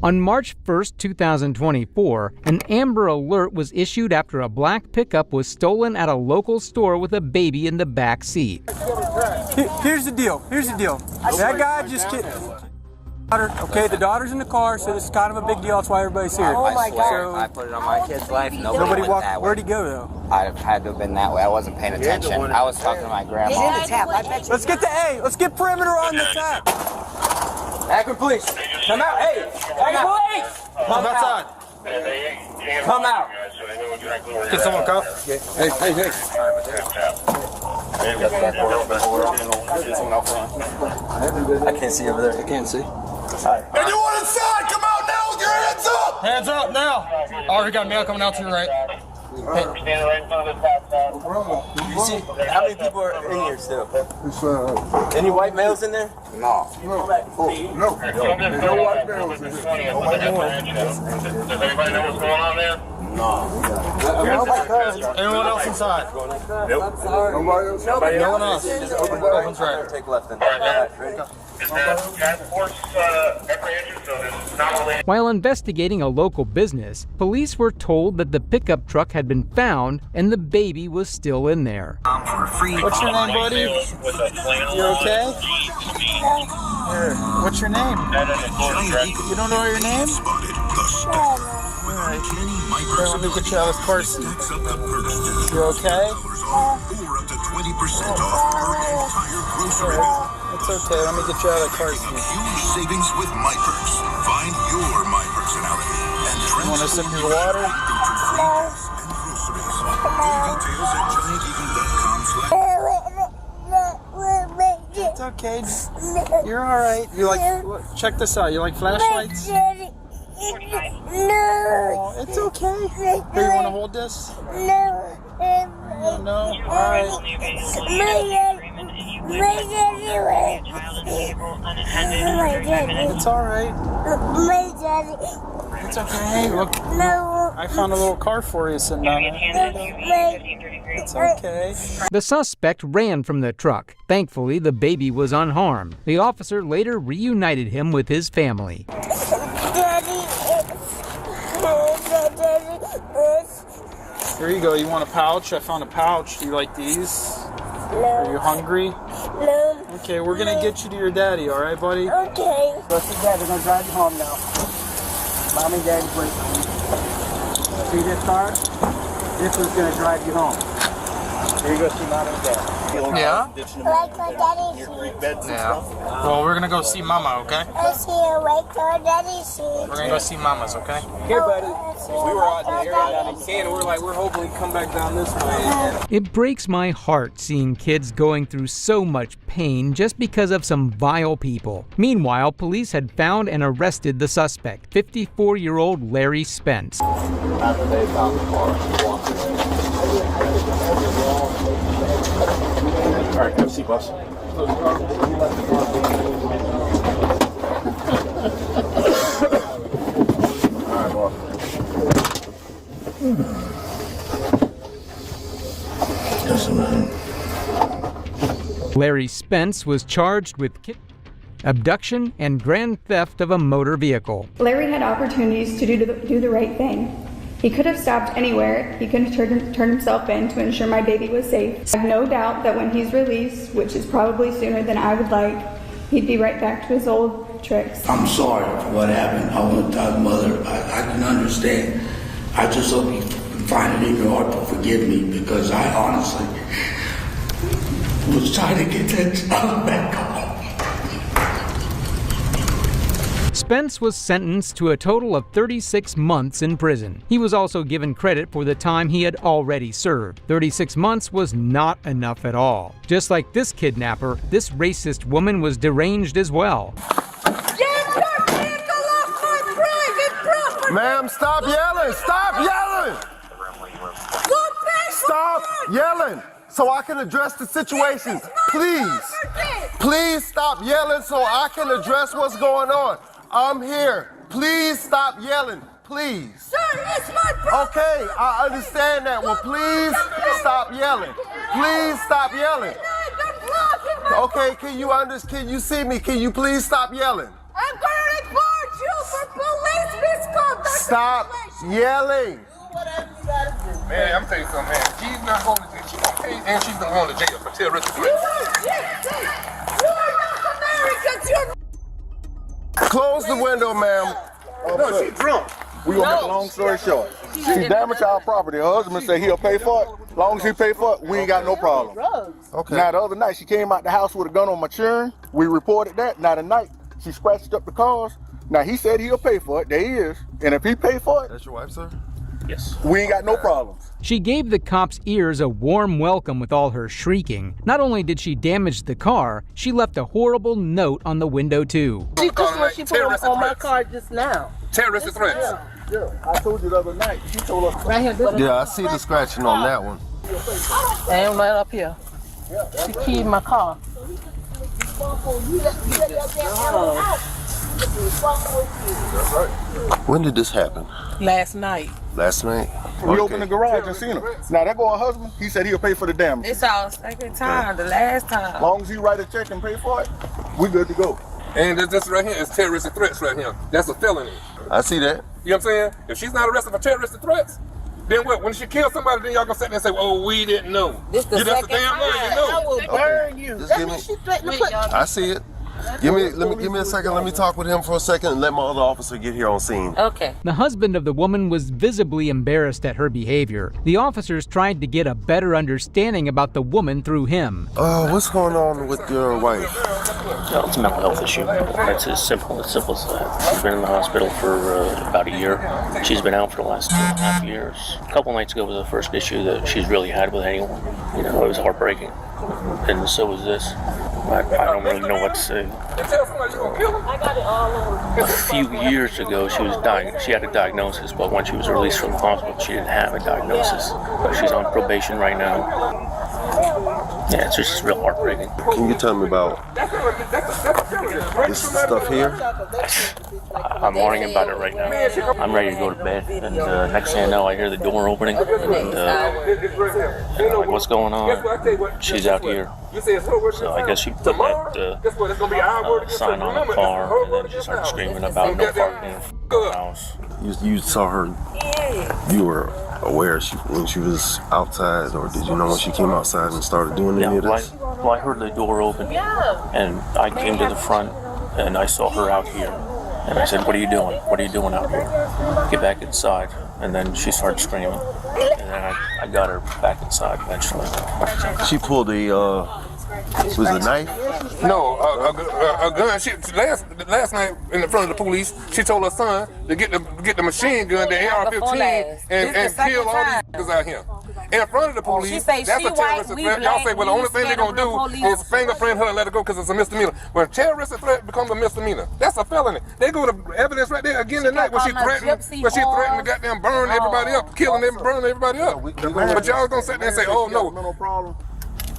on March 1st, 2024, an Amber Alert was issued after a black pickup was stolen at a local store with a baby in the back seat. Here's the deal. That guy just kidding. Okay, the daughter's in the car, so this is kind of a big deal. That's why everybody's here. Oh my God! So, I put it on my kid's life. Nobody went walked. that way. Where'd he go though? I had to have been that way. I wasn't paying attention. I was talking to my grandma. He's in the tap. I bet you. Let's get the A. Let's get perimeter on the tap. Akron police, come out. Hey, Akron police, come outside. Come out. Get someone cuff. Hey. I can't see over there. I can't see. Anyone inside, come out now with your hands up! Hands up now. Already got mail coming out to your right. Hey. You see, how many people are in here still? Any white males in there? No. No white males in here. Does anybody know what's going on there? No. Anyone else inside? Nope. Nobody else? No one else. Opens right. Take left then. While investigating a local business, police were told that the pickup truck had been found and the baby was still in there. What's your name, buddy? You okay? Here, what's your name? You don't know your name? Alright. Here, let me get you out of this car seat. You okay? It's okay, let me get you out of the car seat. Huge savings with MyPerks. Find your My personality and you want to sip your water? It's okay. You're alright. You like, check this out. You like flashlights? No. It's okay. Here, you want to hold this? No. No? Alright. It's alright. It's okay. Look, I found a little car for you sitting down there. It's okay. The suspect ran from the truck. Thankfully, the baby was unharmed. The officer later reunited him with his family. Here you go. You want a pouch? I found a pouch. Do you like these? No. Are you hungry? No. Okay, we're gonna get you to your daddy, all right, buddy? Okay. Let's see, Dad. They're gonna drive you home now. Mommy and Daddy's waiting. See this car? This one's gonna drive you home. Here you go see Mom and Dad. Yeah? Like our daddy seat. Yeah. Well, we're gonna go see Mama, okay? I see a like our daddy seat. We're gonna go see Mama's, okay? Here, buddy. We were out in the area down in Canada. We're hoping to come back down this way. It breaks my heart seeing kids going through so much pain just because of some vile people. Meanwhile, police had found and arrested the suspect, 54-year-old Larry Spence. After they found the car, All right, have a seat, boss. Larry Spence was charged with abduction and grand theft of a motor vehicle. Larry had opportunities to do the right thing. He could have stopped anywhere. He could have turned himself in to ensure my baby was safe. I have no doubt that when he's released, which is probably sooner than I would like, he'd be right back to his old tricks. I'm sorry for what happened. I want to tell Mother, I can understand. I just hope you find it in your heart to forgive me, because I honestly was trying to get that child back home. Spence was sentenced to a total of 36 months in prison. He was also given credit for the time he had already served. 36 months was not enough at all. Just like this kidnapper, this racist woman was deranged as well. Ma'am, stop yelling! Stop yelling! Stop yelling so I can address the situation. Please. Please stop yelling so I can address what's going on. I'm here. Please stop yelling. Please. Sir, it's my property. Okay, I understand that. Well, please stop yelling. Please stop yelling. Okay, can you see me? Can you please stop yelling? I'm going to report you for police misconduct. Stop yelling. Man, I'm telling you something, man. She's not going to jail. She's going to pay, and she's going to jail for terroristic threats. You are not Americans. You're Close the window, ma'am. No, she's drunk. We gonna make a long story short. She damaged our property. Her husband said he'll pay for it. Long as he pay for it, we ain't got no problem. Okay. Now the other night she came out the house with a gun on my children. We reported that. Now tonight she scratched up the cars. Now he said he'll pay for it. There he is. And if he pay for it, that's your wife, sir? Yes. We ain't got no problems. She gave the cops' ears a warm welcome with all her shrieking. Not only did she damage the car, she left a horrible note on the window too. She just what she put on my car just now. Terroristic threats. Yeah, I told you the other night. She told us. Right here. Yeah, I see the scratching on that one. And right up here. She keyed my car. When did this happen? Last night. Last night? We opened the garage and seen him. Now that boy husband, he said he'll pay for the damage. It's our second time, the last time. As long as he write a check and pay for it, we good to go. And this right here is terroristic threats right here. That's a felony. I see that. You know what I'm saying? If she's not arrested for terroristic threats, then what? When she kills somebody, then y'all gonna sit there and say, "Oh, we didn't know." This the That's the damn lie, you know. I will burn you. Just give me. She threatened to put. I see it. Give me a second. Let me talk with him for a second and let my other officer get here on scene. Okay. The husband of the woman was visibly embarrassed at her behavior. The officers tried to get a better understanding about the woman through him. What's going on with your wife? No, it's a mental health issue. It's as simple as that. She's been in the hospital for about a year. She's been out for the last 2.5 years. A couple nights ago was the first issue that she's really had with anyone. You know, it was heartbreaking. And so was this. I don't really know what to say. A few years ago, she had a diagnosis, but when she was released from the hospital, she didn't have a diagnosis. She's on probation right now. Yeah, it's just real heartbreaking. Can you tell me about this stuff here? I'm worrying about it right now. I'm ready to go to bed, and next thing I know, I hear the door opening, and I'm like, what's going on? She's out here. So I guess she put that sign on the car, and then she started screaming about no parking in the house. You saw her, you were aware when she was outside, or did you know when she came outside and started doing any of this? Well, I heard the door open, and I came to the front, and I saw her out here. And I said, "What are you doing? What are you doing out here? Get back inside." And then she started screaming. And then I got her back inside eventually. She pulled was it a knife? No, a gun. Last night in front of the police, she told her son to get the machine gun, the AR-15, and kill all these niggas out here. In front of the police, that's a terroristic threat. Y'all say, well, the only thing they're going to do is fingerprint her and let her go because it's a misdemeanor. When a terroristic threat becomes a misdemeanor, that's a felony. They go to evidence right there again tonight when she threatened to goddamn burn everybody up, burning everybody up. But y'all going to sit there and say, oh, no.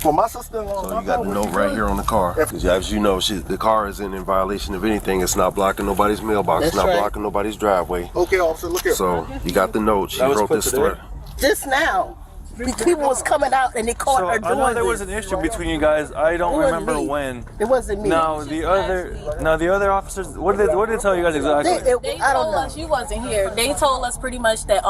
For my sister-in-law. So you got the note right here on the car. As you know, the car isn't in violation of anything. It's not blocking nobody's mailbox. It's not blocking nobody's driveway. Okay, officer, look here. So you got the note. She wrote this threat. Just now. People was coming out and they caught her doing I know there was an issue between you guys. I don't remember when. It wasn't me. No, the other officers. What did they tell you guys exactly? They told us you wasn't here. They told us pretty much that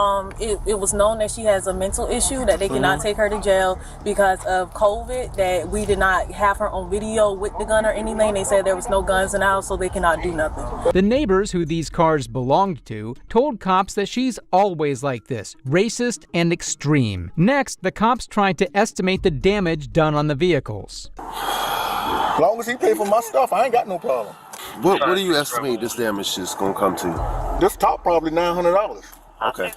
it was known that she has a mental issue, that they cannot take her to jail because of COVID. That we did not have her on video with the gun or anything. They said there was no guns in the house, so they cannot do nothing. The neighbors who these cars belonged to told cops that she's always like this, racist and extreme. Next, the cops tried to estimate the damage done on the vehicles. As long as he paid for my stuff, I ain't got no problem. What do you estimate this damage is gonna come to? This top probably $900. Okay.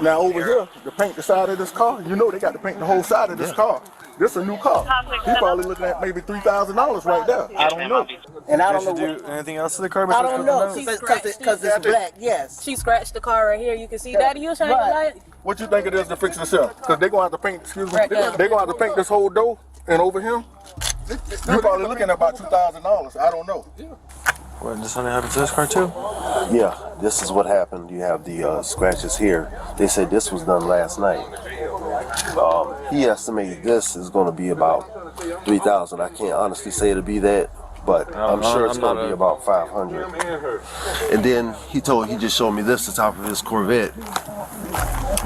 Now over here, to paint the side of this car, you know they got to paint the whole side of this car. This is a new car. He's probably looking at maybe $3,000 right there. I don't know. And I don't know. Did you do anything else to the car? I don't know because it's black. Yes. She scratched the car right here. You can see that. You shine the light. What you think it is to fix this up? Because they're going to have to paint, excuse me, they're going to have to paint this whole door and over here. You're probably looking at about $2,000. I don't know. What, this something happened to this car too? Yeah, this is what happened. You have the scratches here. They said this was done last night. He estimated this is going to be about $3,000. I can't honestly say it'll be that, but I'm sure it's going to be about $500. And then he just showed me this, the top of his Corvette,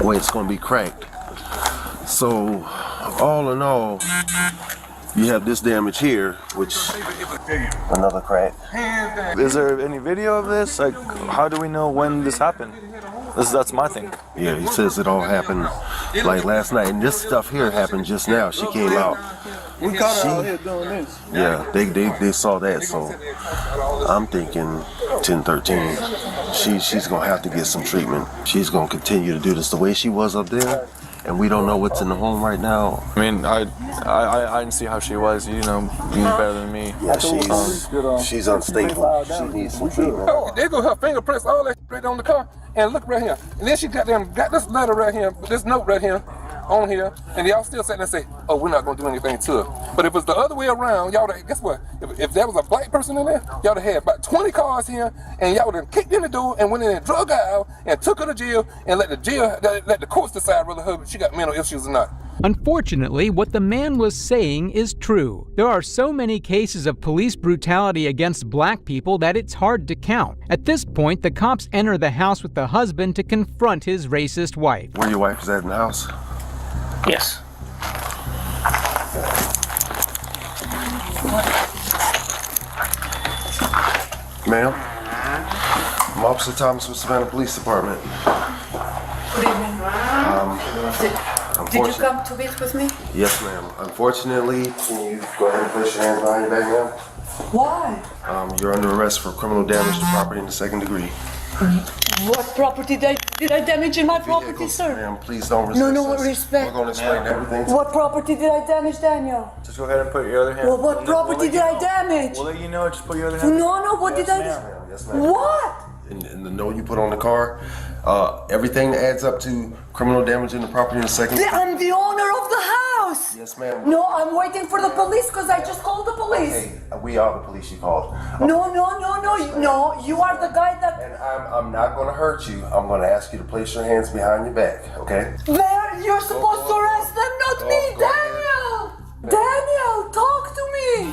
where it's going to be cracked. So, all in all, you have this damage here, which another crack. Is there any video of this? Like, how do we know when this happened? That's my thing. Yeah, he says it all happened like last night, and this stuff here happened just now. She came out. We caught her out here doing this. Yeah, they saw that, so I'm thinking 10-13. She's gonna have to get some treatment. She's gonna continue to do this the way she was up there. And we don't know what's in the home right now. I mean, I didn't see how she was. You know better than me. Yeah, she's unstable. She needs some treatment. Oh, there go her fingerprints, all that right on the car. And look right here. And then she got this letter right here, this note right here, on here. And y'all still sitting there and say, oh, we're not going to do anything to her. But if it's the other way around, y'all, guess what? If there was a black person in there, y'all would have had about 20 cars here, and y'all would have kicked in the door and went in and drug her out and took her to jail and let the courts decide whether she got mental issues or not. Unfortunately, what the man was saying is true. There are so many cases of police brutality against black people that it's hard to count. At this point, the cops enter the house with the husband to confront his racist wife. Where your wife is at in the house? Yes. Ma'am, I'm Officer Thomas with Savannah Police Department. Good evening. Did you come to meet with me? Yes, ma'am. Unfortunately, can you go ahead and place your hands behind your back, ma'am? Why? You're under arrest for criminal damage to property in the second degree. What property did I damage in my property, sir? Ma'am, please don't resist. No, respect. We're going to explain everything. What property did I damage, Daniel? Just go ahead and put your other hand. Well, what property did I damage? We'll let you know. Just put your other hand. No, what did I? Yes, ma'am. What? In the note you put on the car, everything that adds up to criminal damage in the property in the second. I'm the owner of the house. Yes, ma'am. No, I'm waiting for the police because I just called the police. Hey, we are the police you called. No, you are the guy that. And I'm not going to hurt you. I'm going to ask you to place your hands behind your back, okay? There, you're supposed to arrest them, not me, Daniel. Daniel, talk to me.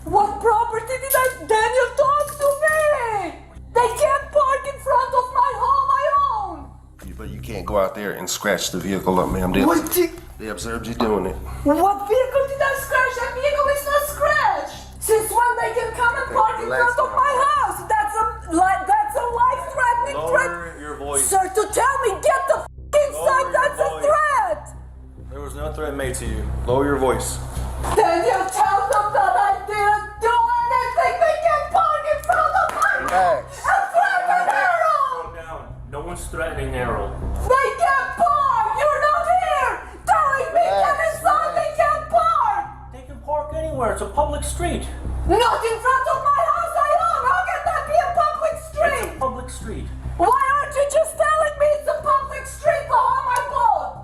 What property did I? Daniel, talk to me. They can't park in front of my home I own. But you can't go out there and scratch the vehicle up, ma'am. They observed you doing it. What vehicle did I scratch? That vehicle is not scratched. Since when they can come and park in front of my house? That's a life-threatening threat. Lower your voice. Sir, to tell me, get the f*** inside, that's a threat. There was no threat made to you. Lower your voice. Daniel, tell them that I didn't do anything. They can park in front of my house and threaten Errol. No one's threatening Errol. They can't park. You're not here telling me that inside they can't park. They can park anywhere. It's a public street. Not in front of my house I own. How can that be a public street? It's a public street. Why aren't you just telling me it's a public street, the home I bought?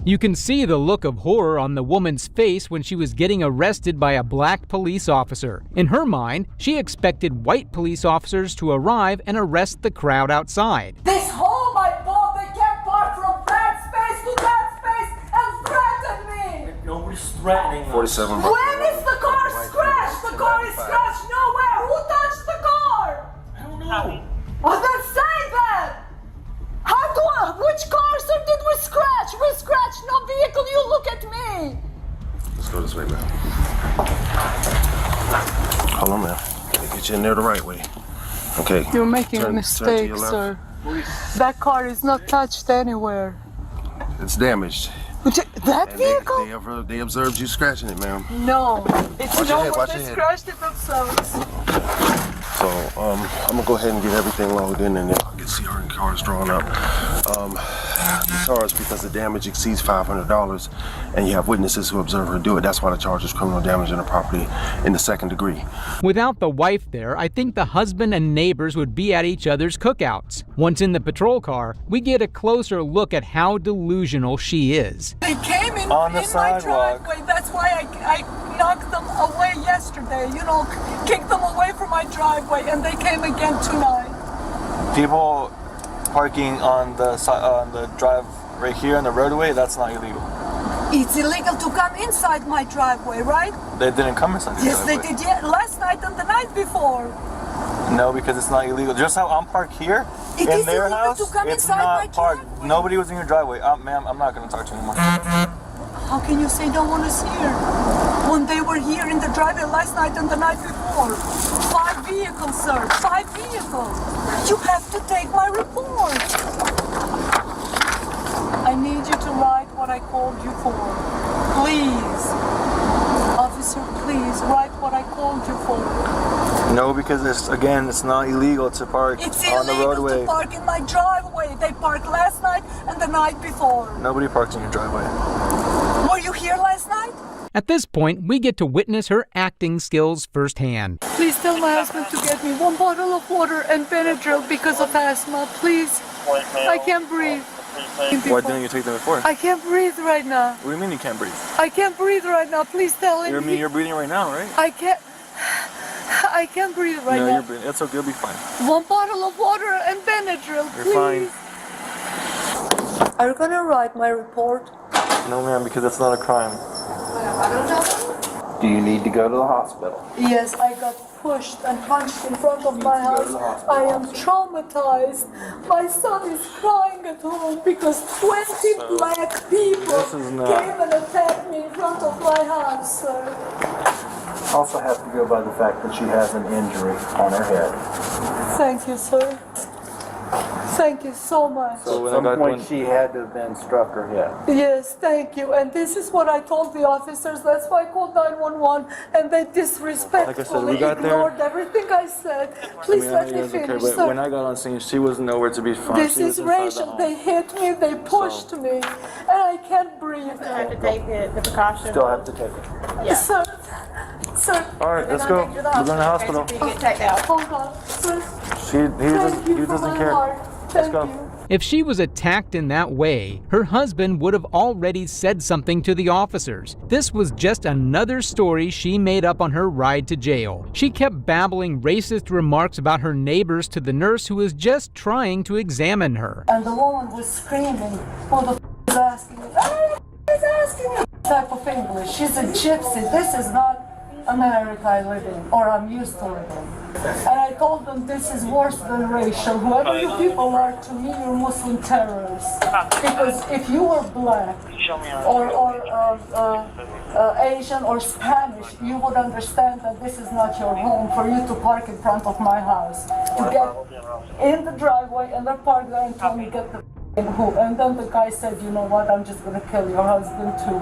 You can see the look of horror on the woman's face when she was getting arrested by a black police officer. In her mind, she expected white police officers to arrive and arrest the crowd outside. This home I bought, they can't park from that space to that space and threaten me. Nobody's threatening us. 47. When is the car scratched? The car is scratched nowhere. Who touched the car? I don't know. Well, then say that. Which cars did we scratch? We scratched no vehicle. You look at me. Let's go this way, ma'am. Hold on, ma'am. Get you in there the right way. Okay. You're making a turn mistake, to your left. sir. That car is not touched anywhere. It's damaged. That vehicle? They observed you scratching it, ma'am. No. It's Watch your no head, one. watch They your head. scratched it themselves. So I'm gonna go ahead and get everything logged in, and then I'll get CRN cards drawn up. The charge, because the damage exceeds $500, and you have witnesses who observe her do it. That's why the charge is criminal damage in the property in the second degree. Without the wife there, I think the husband and neighbors would be at each other's cookouts. Once in the patrol car, we get a closer look at how delusional she is. They came in on the sidewalk. My driveway. That's why I knocked them away yesterday. You know, kicked them away from my driveway, and they came again tonight. People parking on the drive right here on the roadway, that's not illegal. It's illegal to come inside my driveway, right? They didn't come inside your driveway. Yes, they did. Yeah, last night and the night before. No, because it's not illegal. Just how I'm parked here It in is their illegal house, to come it's inside not my parked. driveway. Nobody was in your driveway. Ma'am, I'm not going to talk to you anymore. How can you say no one is here? When they were here in the driveway last night and the night before. 5 vehicles, sir. 5 vehicles. You have to take my report. I need you to write what I called you for. Please. Officer, please write what I called you for. No, because it's not illegal to park on the roadway. It's illegal to park in my driveway. They parked last night and the night before. Nobody parks in your driveway. Were you here last night? At this point, we get to witness her acting skills firsthand. Please tell my husband to get me 1 bottle of water and Benadryl because of asthma, please. I can't breathe. Why didn't you take them before? I can't breathe right now. What do you mean you can't breathe? I can't breathe right now. Please tell him. You're breathing right now, right? I can't breathe right now. No, you're breathing. It's okay. You'll be fine. 1 bottle of water and Benadryl, please. You're fine. Are you gonna write my report? No, ma'am, because that's not a crime. Do you need to go to the hospital? Yes, I got pushed and punched in front of my house. I am traumatized. My son is crying at home because 20 black people came and attacked me in front of my house, sir. Also have to go by the fact that she has an injury on her head. Thank you, sir. Thank you so much. So at some point she had to have been struck her head. Yes, thank you. And this is what I told the officers. That's why I called 911, and they disrespectfully ignored everything I said. Please let me finish, but sir. when I got on scene, she was nowhere to be found. This is racial. They hit me, they pushed me, and I can't breathe. Still have to take the precaution. Still have to take it. Yeah. Sir. All right, let's go. We're going to the hospital. Hold on, sir. He doesn't care. Let's go. If she was attacked in that way, her husband would have already said something to the officers. This was just another story she made up on her ride to jail. She kept babbling racist remarks about her neighbors to the nurse who was just trying to examine her. And the woman was screaming, who the is asking me? Is asking me? Type of English. She's a gypsy. This is not America I live in, or I'm used to living. And I told them this is worse than racial. Whoever you people are, to me, you're Muslim terrorists. Because if you were black or Asian or Spanish, you would understand that this is not your home for you to park in front of my house. To get in the driveway and then park there and tell me get the hoop. And then the guy said, you know what, I'm just gonna kill your husband too.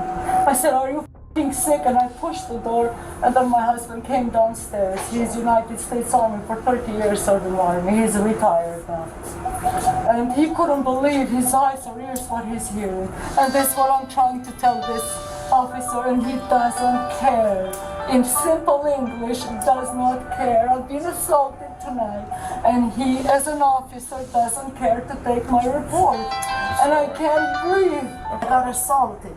I said, are you sick? And I pushed the door, and then my husband came downstairs. He's United States Army for 30 years serving Army. He's retired now. And he couldn't believe his eyes or ears what he's hearing. And that's what I'm trying to tell this officer, and he doesn't care. In simple English, does not care. I've been assaulted tonight, and he, as an officer, doesn't care to take my report. And I can't breathe. I got assaulted,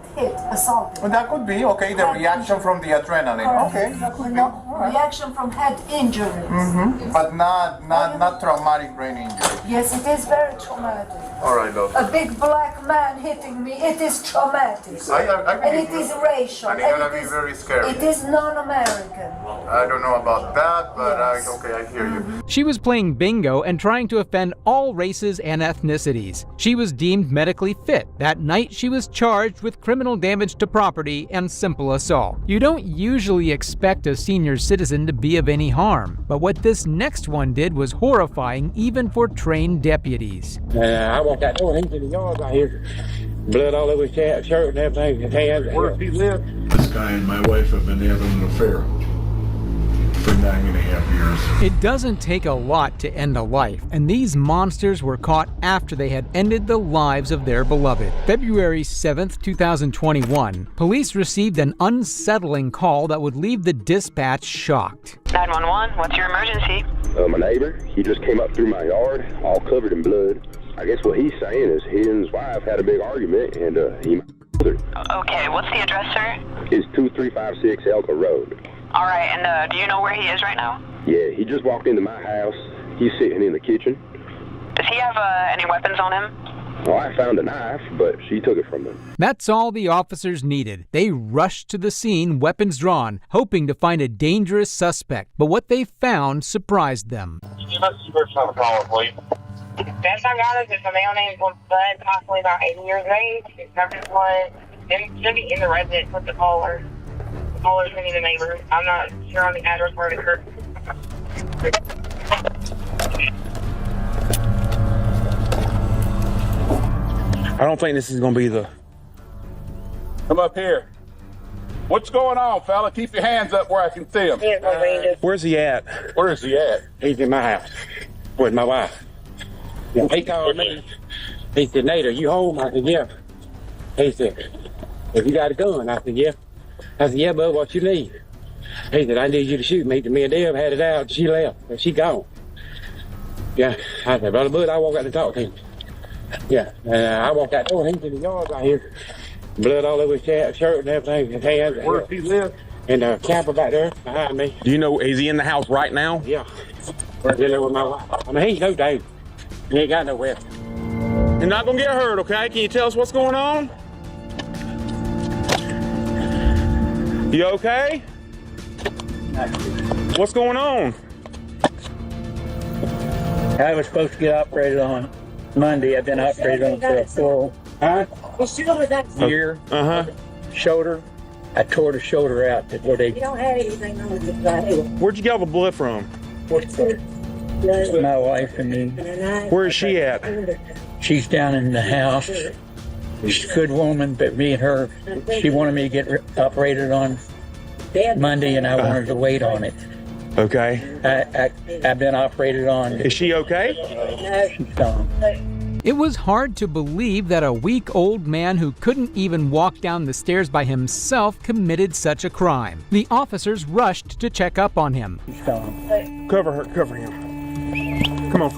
assaulted. Well, that could be, okay, the reaction from the adrenaline. Okay. No, reaction from head injuries. Mm-hmm. But not traumatic brain injury. Yes, it is very traumatic. All right, love. A big black man hitting me, it is traumatic. And it is racial. And it's gonna be very scary. It is non-American. I don't know about that, but okay, I hear you. She was playing bingo and trying to offend all races and ethnicities. She was deemed medically fit. That night, she was charged with criminal damage to property and simple assault. You don't usually expect a senior citizen to be of any harm, but what this next one did was horrifying even for trained deputies. I walked that door into the yard right here. Blood all over his shirt and everything, his hands. Where does he live? This guy and my wife have been having an affair. for 9.5 years. It doesn't take a lot to end a life, and these monsters were caught after they had ended the lives of their beloved. February 7th, 2021, police received an unsettling call that would leave the dispatch shocked. 911, what's your emergency? My neighbor, he just came up through my yard, all covered in blood. I guess what he's saying is he and his wife had a big argument, and he her. Okay, what's the address, sir? It's 2356 Elka Road. All right, and do you know where he is right now? Yeah, he just walked into my house. He's sitting in the kitchen. Does he have any weapons on him? Well, I found a knife, but she took it from him. That's all the officers needed. They rushed to the scene, weapons drawn, hoping to find a dangerous suspect. But what they found surprised them. Give us the first on the call, please. Best I got is a male named Bud, possibly about 80 years of age. His coverage was should be in the residence with the caller. The caller's in the neighborhood. I'm not sure on the address where it occurred. I don't think this is going to be the... Come up here. What's going on, fella? Keep your hands up where I can see him. Where's he at? Where is he at? He's in my house with my wife. He called me. He said, Nate, are you home? I said, yeah. He said, have you got a gun? I said, yeah. I said, yeah, bud, what you need? He said, I need you to shoot me. Me and Deb had it out. She left. She gone. Yeah. I said, brother Bud, I walked out to talk to him. Yeah. I walked out door. He's in the yard right here. Blood all over his shirt and everything. His hands. Where does he live? In the camper back there behind me. Do you know, is he in the house right now? Yeah. We're dealing with my wife. I mean, he's no Dave. He ain't got no weapon. You're not gonna get hurt, okay? Can you tell us what's going on? You okay? What's going on? I was supposed to get operated on Monday. I've been operated on for a full year. Shoulder. I tore the shoulder out before they. You don't have anything on the right. Where'd you get all the blood from? My wife and me. Where is she at? She's down in the house. She's a good woman, but me and her, she wanted me to get operated on Monday, and I wanted to wait on it. Okay. I've been operated on. Is she okay? She's gone. It was hard to believe that a weak old man who couldn't even walk down the stairs by himself committed such a crime. The officers rushed to check up on him. She's gone. Cover her, cover him. Come on.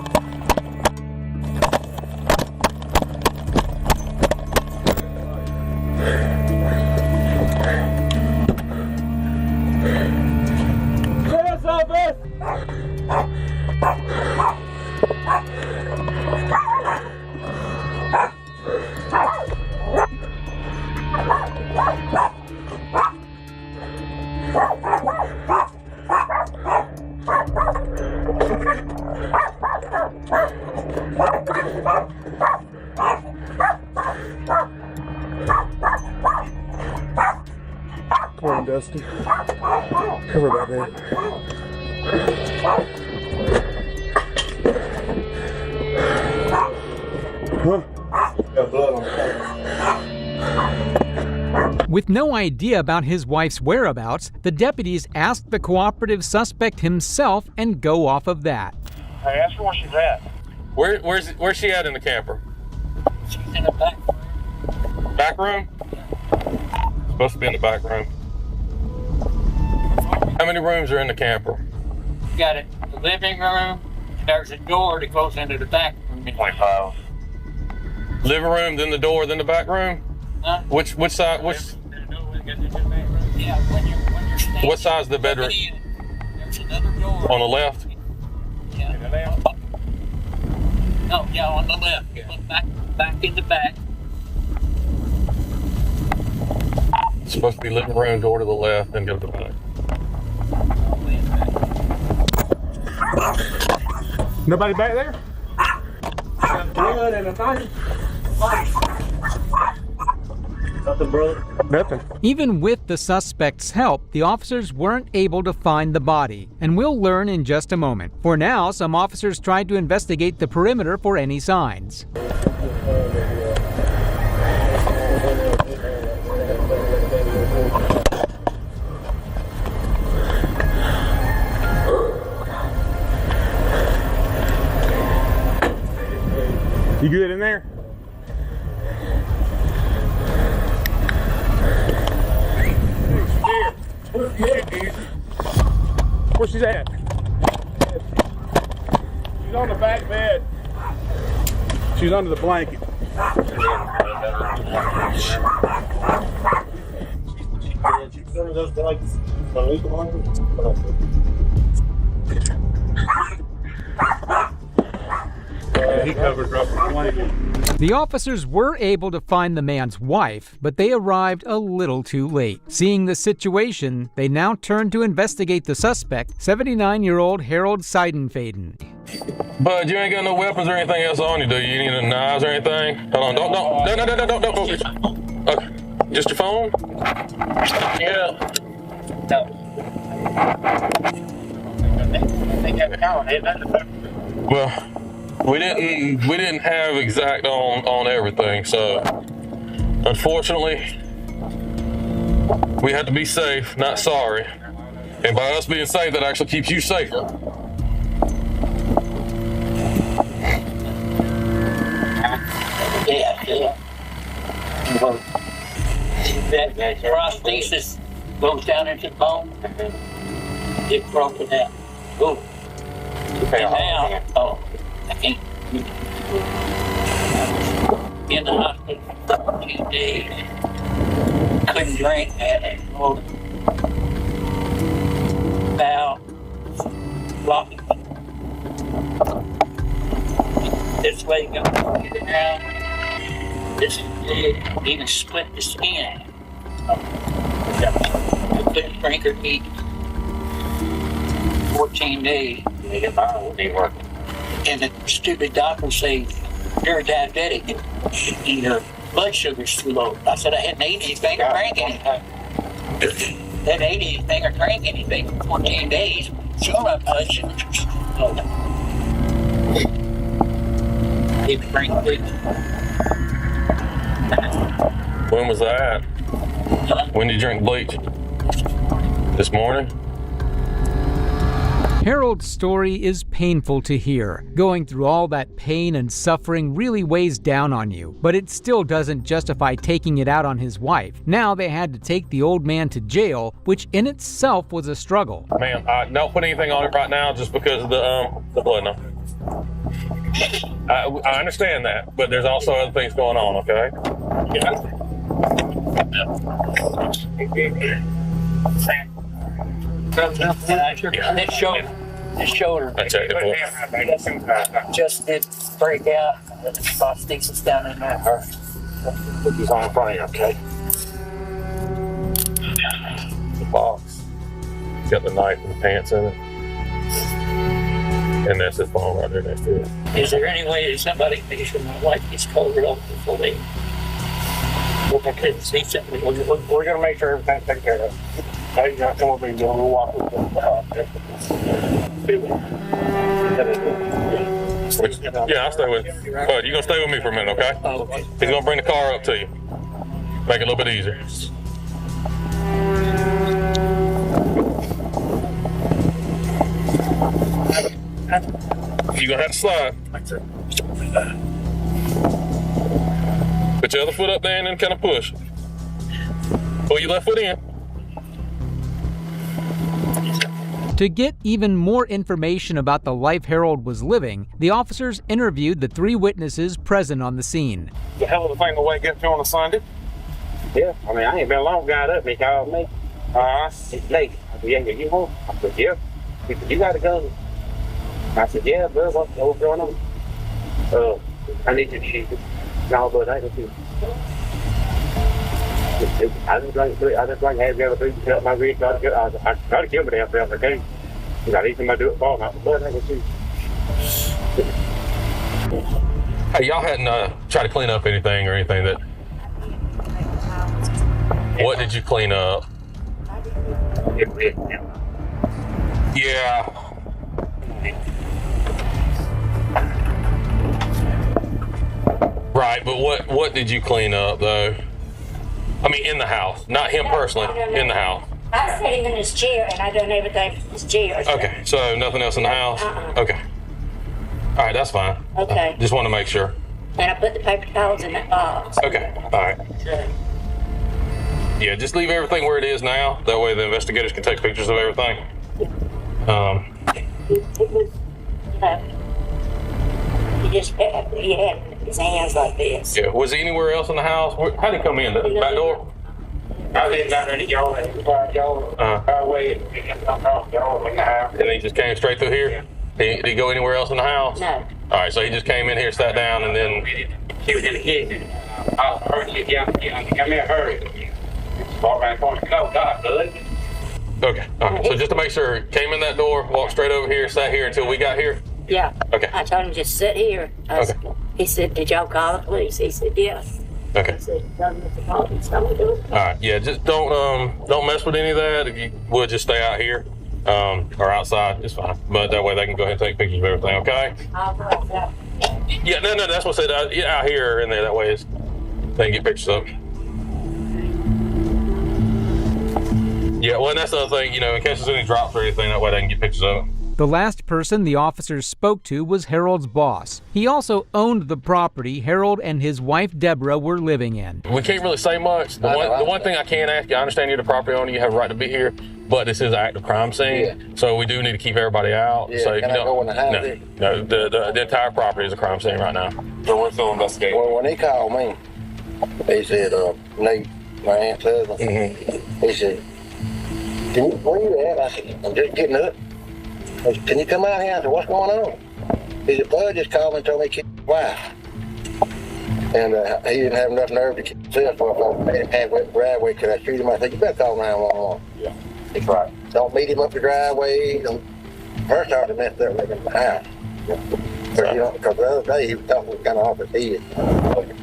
Come on, Dusty. Cover back there. With no idea about his wife's whereabouts, the deputies asked the cooperative suspect himself and go off of that. Hey, ask her where she's at. Where's she at in the camper? She's in the back. Back room? Supposed to be in the back room. How many rooms are in the camper? Got it. The living room. There's a door that goes into the back room. 25. Living room, then the door, then the back room? Huh? Which side? What size is the bedroom? There's another door. On the left? Yeah. No, yeah, on the left. Look back in the back. It's supposed to be living room, door to the left, then go to the back. Nobody back there? Blood and a body. Nothing, brother. Nothing. Even with the suspect's help, the officers weren't able to find the body, and we'll learn in just a moment. For now, some officers tried to investigate the perimeter for any signs. You good in there? Where she's at? She's on the back bed. She's under the blanket. He covered up the blanket. The officers were able to find the man's wife, but they arrived a little too late. Seeing the situation, they now turned to investigate the suspect, 79-year-old Harold Seidenfaden. Bud, you ain't got no weapons or anything else on you, do you? You need any knives or anything? Hold on, don't. Okay. Just your phone? Yeah. No. Well, we didn't have exact on everything, so unfortunately we had to be safe, not sorry. And by us being safe, that actually keeps you safer. Yeah. That prosthesis goes down into the bone, it's broken out. Ooh. And now, I can't. In the hospital for 2 days. Couldn't drink, had a bowel blocking. This way goes around. This even split the skin. I couldn't drink or eat 14 days. And the stupid doctor said, you're diabetic and your blood sugar's too low. I said I hadn't eaten anything or drank anything. Hadn't eaten anything or drank anything for 14 days. So my blood sugar's low. Didn't drink food. When was that? When did you drink bleach? This morning? Harold's story is painful to hear. Going through all that pain and suffering really weighs down on you, but it still doesn't justify taking it out on his wife. Now they had to take the old man to jail, which in itself was a struggle. Ma'am, don't put anything on it right now just because of the blood. No. I understand that, but there's also other things going on, okay? Yeah. This shoulder just did break out. The prosthesis down in there. Put these on front, okay? The box. Got the knife and the pants in it. And that's his phone right there next to it. Is there any way that somebody can make sure my wife gets covered up before they see something? We're going to make sure everything's taken care of. Hey, you got to come over and we'll walk with them. Yeah, I'll stay with you. Bud, you're going to stay with me for a minute, okay? Oh, okay. He's going to bring the car up to you. Make it a little bit easier. You're going to have to slide. Put your other foot up there and then kind of push. Pull your left foot in. To get even more information about the life Harold was living, the officers interviewed the 3 witnesses present on the scene. The hell of a thing to wake up to on a Sunday? Yeah, I mean, I ain't been long got up. He called me. It's late. I said, yeah, you home? I said, yeah. He said, you got a gun? I said, yeah, bro, what's going on? I need you to shoot it. No, but I don't do it. I just like have you ever been to my reach? I try to kill me if I can. I need somebody to do it for me. But I can see. Hey, y'all hadn't tried to clean up anything or anything that. What did you clean up? Yeah. Right, but what did you clean up though? I mean, in the house, not him personally, in the house. I set him in his chair and I done everything in his chair. Okay, so nothing else in the house? Okay. All right, that's fine. Okay. Just want to make sure. And I put the paper towels in that box. Okay, all right. Yeah, just leave everything where it is now. That way the investigators can take pictures of everything. He had his hands like this. Yeah, was he anywhere else in the house? How did he come in? The back door? I live down there in the yard, And he just came straight through here? Did he go anywhere else in the house? No. All right, so he just came in here, sat down, and then... She was in the kitchen. I heard you come here, hurry. Walk around the corner. No, God, bud. Okay, all right. So just to make sure, came in that door, walked straight over here, sat here until we got here? Yeah. Okay. I told him just sit here. He said, did y'all call the police? He said, yeah. Okay. He said, tell them to call me. Someone do it. All right, yeah, just don't mess with any of that. If you would, just stay out here or outside, it's fine. But that way they can go ahead and take pictures of everything, okay? Yeah, no, that's what I said. Out here or in there, that way they can get pictures of it. Yeah, well, and that's the other thing, in case there's any drops or anything, that way they can get pictures of it. The last person the officers spoke to was Harold's boss. He also owned the property Harold and his wife Deborah were living in. We can't really say much. The one thing I can ask you, I understand you're the property owner, you have a right to be here, but this is an active crime scene, so we do need to keep everybody out. Yeah, so if can you I go in the house? No, the entire property is a crime scene right now. So we're still investigating. Well, when he called me, he said, Nate, my aunt's husband, he said, where you at? I said, I'm just getting up. I said, can you come out here? I said, what's going on? He said, Bud just called me and told me he killed his wife. And he didn't have enough nerve to kill himself off the driveway because I treated him. I said, you better call 911. Yeah, that's right. Don't meet him up the driveway. First off, he messed up like in the house. Because the other day he was talking kind of off his head,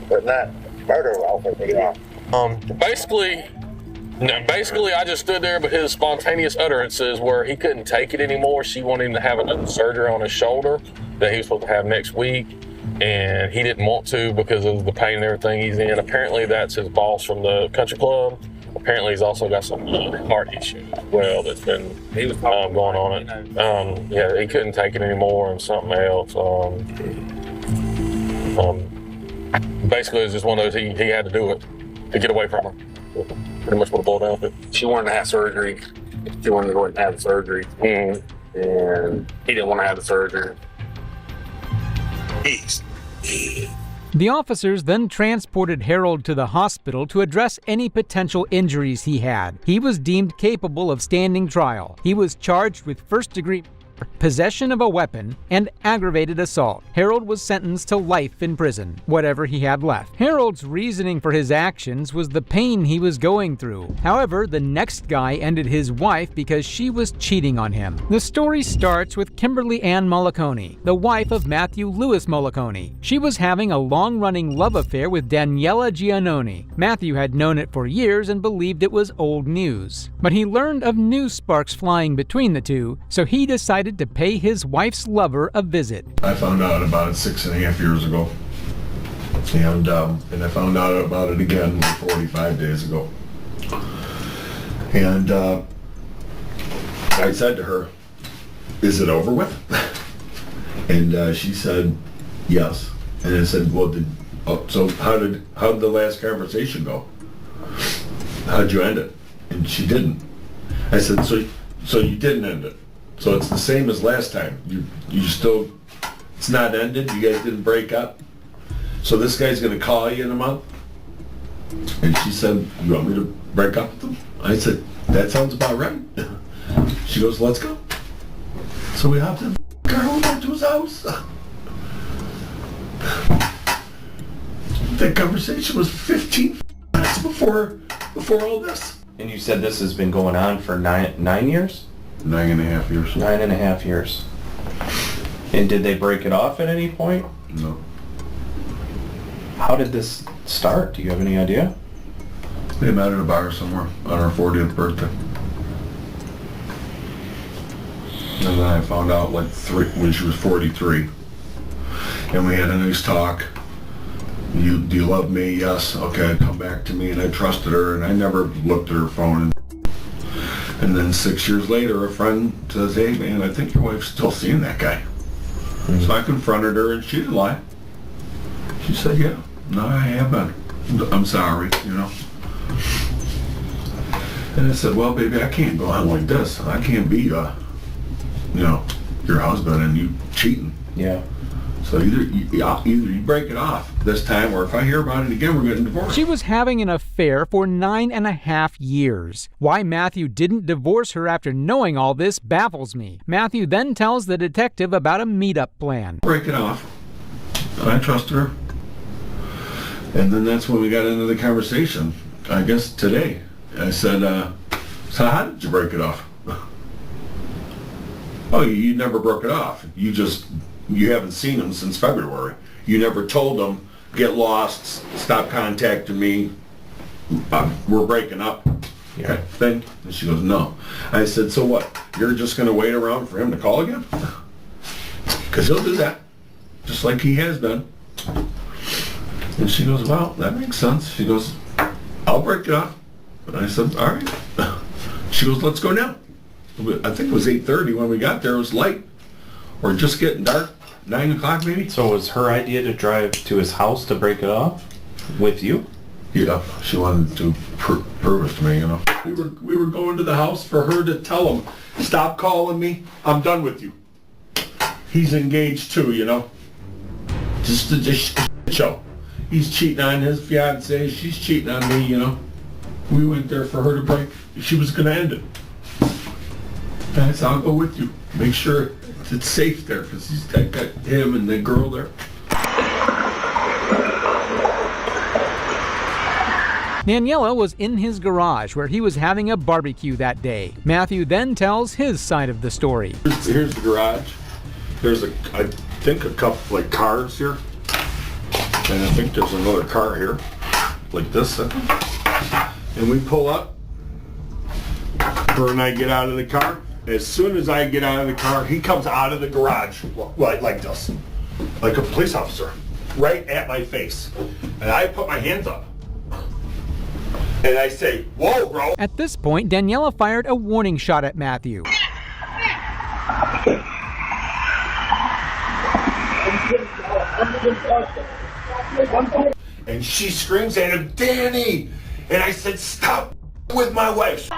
but not murder off his head. Basically, I just stood there, but his spontaneous utterances where he couldn't take it anymore. She wanted him to have another surgery on his shoulder that he was supposed to have next week, and he didn't want to because of the pain and everything he's in. Apparently, that's his boss from the country club. Apparently, he's also got some heart issues as well that's been going on it. Yeah, he couldn't take it anymore and something else. Basically, it's just one of those, he had to do it to get away from her. Pretty much what it boiled down to. She wanted to have surgery. She wanted to go ahead and have the surgery. And he didn't want to have the surgery. The officers then transported Harold to the hospital to address any potential injuries he had. He was deemed capable of standing trial. He was charged with first-degree possession of a weapon, and aggravated assault. Harold was sentenced to life in prison, whatever he had left. Harold's reasoning for his actions was the pain he was going through. However, the next guy ended his wife because she was cheating on him. The story starts with Kimberly Ann Mulliconey, the wife of Matthew Lewis Mulliconey. She was having a long-running love affair with Daniela Giannoni. Matthew had known it for years and believed it was old news. But he learned of new sparks flying between the two, so he decided to pay his wife's lover a visit. I found out about it 6.5 years ago, and I found out about it again 45 days ago. And I said to her, "Is it over with?" And she said, "Yes." And I said, "Well, so how did the last conversation go? How'd you end it?" And she didn't. I said, "So you didn't end it? So it's the same as last time. You still, it's not ended. You guys didn't break up. So this guy's gonna call you in a month?" And she said, "You want me to break up with him?" I said, "That sounds about right." She goes, "Let's go." So we hopped in the car, went back to his house. That conversation was 15 minutes before all this. And you said this has been going on for 9 years? 9.5 years. 9.5 years. And did they break it off at any point? No. How did this start? Do you have any idea? They met at a bar somewhere on her 40th birthday. And then I found out when she was 43. And we had a nice talk. Do you love me? Yes. Okay, come back to me. And I trusted her, and I never looked at her phone. And then 6 years later, a friend says, "Hey man, I think your wife's still seeing that guy." So I confronted her, and she didn't lie. She said, yeah, no, I have been. I'm sorry, you know. And I said, well, baby, I can't go on like this. I can't be, you know, your husband and you cheating. Yeah. So either you break it off this time, or if I hear about it again, we're getting divorced. She was having an affair for 9.5 years. Why Matthew didn't divorce her after knowing all this baffles me. Matthew then tells the detective about a meetup plan. Break it off. I trusted her. And then that's when we got into the conversation, I guess today. I said, so how did you break it off? Oh, you never broke it off. You haven't seen him since February. You never told him, get lost, stop contacting me, we're breaking up. Yeah. Thing. And she goes, no. I said, so what? You're just going to wait around for him to call again? Because he'll do that, just like he has been. And she goes, well, that makes sense. She goes, I'll break it off. And I said, all right. She goes, let's go now. I think it was 8:30 when we got there. It was light. Or just getting dark. 9 o'clock maybe. So it was her idea to drive to his house to break it off with you? Yeah, she wanted to prove it to me, you know. We were going to the house for her to tell him, stop calling me, I'm done with you. He's engaged too, you know. Just a show. He's cheating on his fiancée, she's cheating on me, you know. We went there for her to break. She was going to end it. And I said, I'll go with you. Make sure it's safe there, because he's got him and the girl there. Daniela was in his garage where he was having a barbecue that day. Matthew then tells his side of the story. Here's the garage. There's I think a couple like cars here. And I think there's another car here, like this. And we pull up. Her and I get out of the car. As soon as I get out of the car, he comes out of the garage like this, like a police officer, right at my face. And I put my hands up. And I say, whoa, bro. At this point, Daniela fired a warning shot at Matthew. And she screams at him, Danny! And I said, stop with my wife.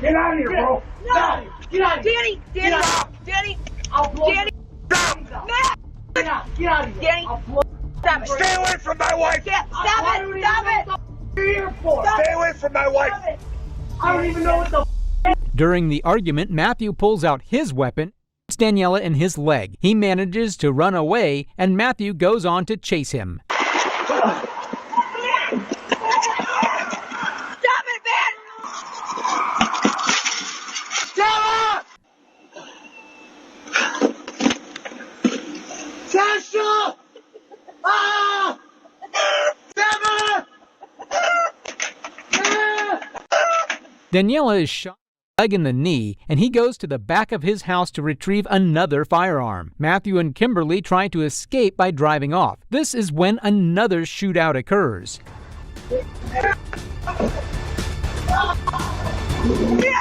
Get out of here, bro. No. Get out of here. Danny. I'll blow you. Matt. Get out of here. Danny. Stop it. Stay away from my wife. Stop it. You're here for. Stay away from my wife. I don't even know what the During the argument, Matthew pulls out his weapon, shoots Daniela in his leg. He manages to run away, and Matthew goes on to chase him. Tasha! Ah! Daniela is shot in the leg and the knee, and he goes to the back of his house to retrieve another firearm. Matthew and Kimberly try to escape by driving off. This is when another shootout occurs. Yeah,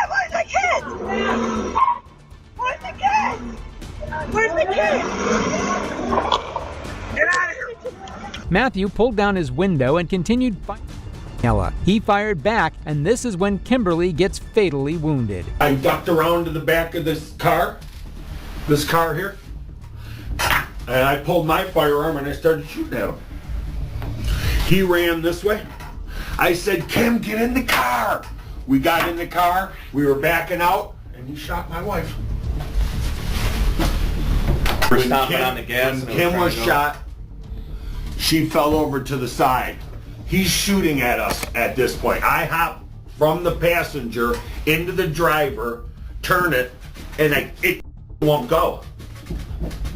where's the kids? Where's the kids? Where's the kids? Get out of here! Matthew pulled down his window and continued fighting Daniela. He fired back, and this is when Kimberly gets fatally wounded. I ducked around to the back of this car here, and I pulled my firearm and I started shooting at him. He ran this way. I said, Kim, get in the car. We got in the car, we were backing out, and he shot my wife. We're stomping on the gas. When Kim was shot, she fell over to the side. He's shooting at us at this point. I hop from the passenger into the driver, turn it, and it won't go.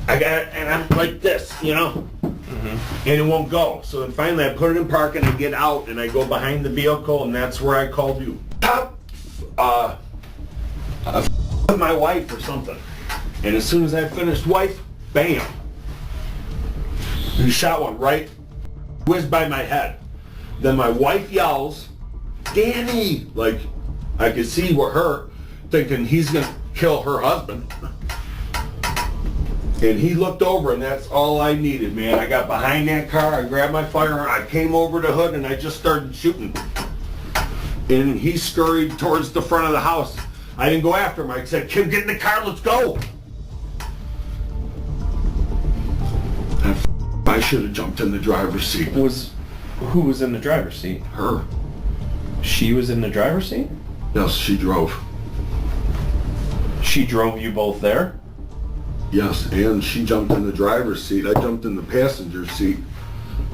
I got it, and I'm like this, you know? And it won't go. So then finally I put it in park and I get out and I go behind the vehicle, and that's where I called you. With my wife or something. And as soon as I finished wife, bam. He shot one right, whizzed by my head. Then my wife yells, Danny! Like, I could see her thinking he's gonna kill her husband. And he looked over, and that's all I needed, man. I got behind that car, I grabbed my firearm, I came over the hood, and I just started shooting. And he scurried towards the front of the house. I didn't go after him. I said, Kim, get in the car, let's go. I should have jumped in the driver's seat. Who was in the driver's seat? Her. She was in the driver's seat? Yes, she drove. She drove you both there? Yes, and she jumped in the driver's seat. I jumped in the passenger seat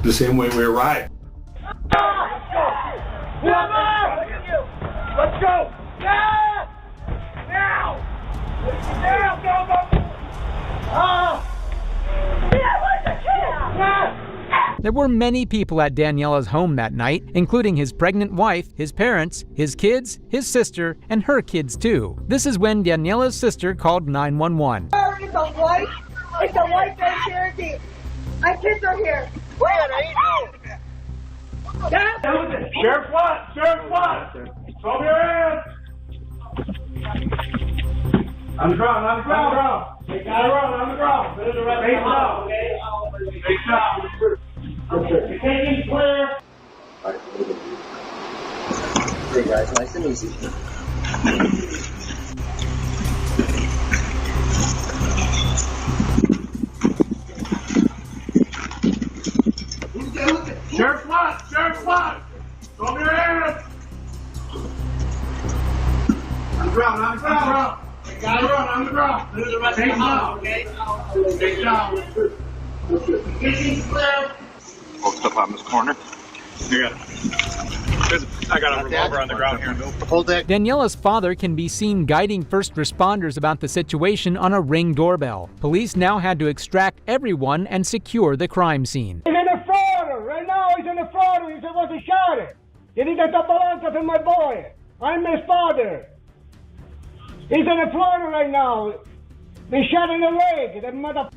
the same way we arrived. Let's go! Now! Now! Now! Go, go! There were many people at Daniela's home that night, including his pregnant wife, his parents, his kids, his sister, and her kids too. This is when Daniela's sister called 911. It's a white van Cherokee. My kids are here. Sheriff Watt! Sheriff Watt! Throw your hands! On the ground, on the ground. They got it wrong, on the ground. Face down. Face down. You're taking clear. Hey guys, nice and easy. Sheriff Watt! Sheriff Watt! Throw your hands! On the ground, on the ground. They got it wrong, on the ground. Face down, okay? Face down. Taking clear. Hold stuff out in this corner. Here, I got a revolver on the ground here. Hold that. Daniela's father can be seen guiding first responders about the situation on a Ring doorbell. Police now had to extract everyone and secure the crime scene. He's in the Florida. Right now he's in the Florida. He was a shot. You need to balance for my boy. I'm his father. He's in the Florida right now. They shot in the leg. That mother...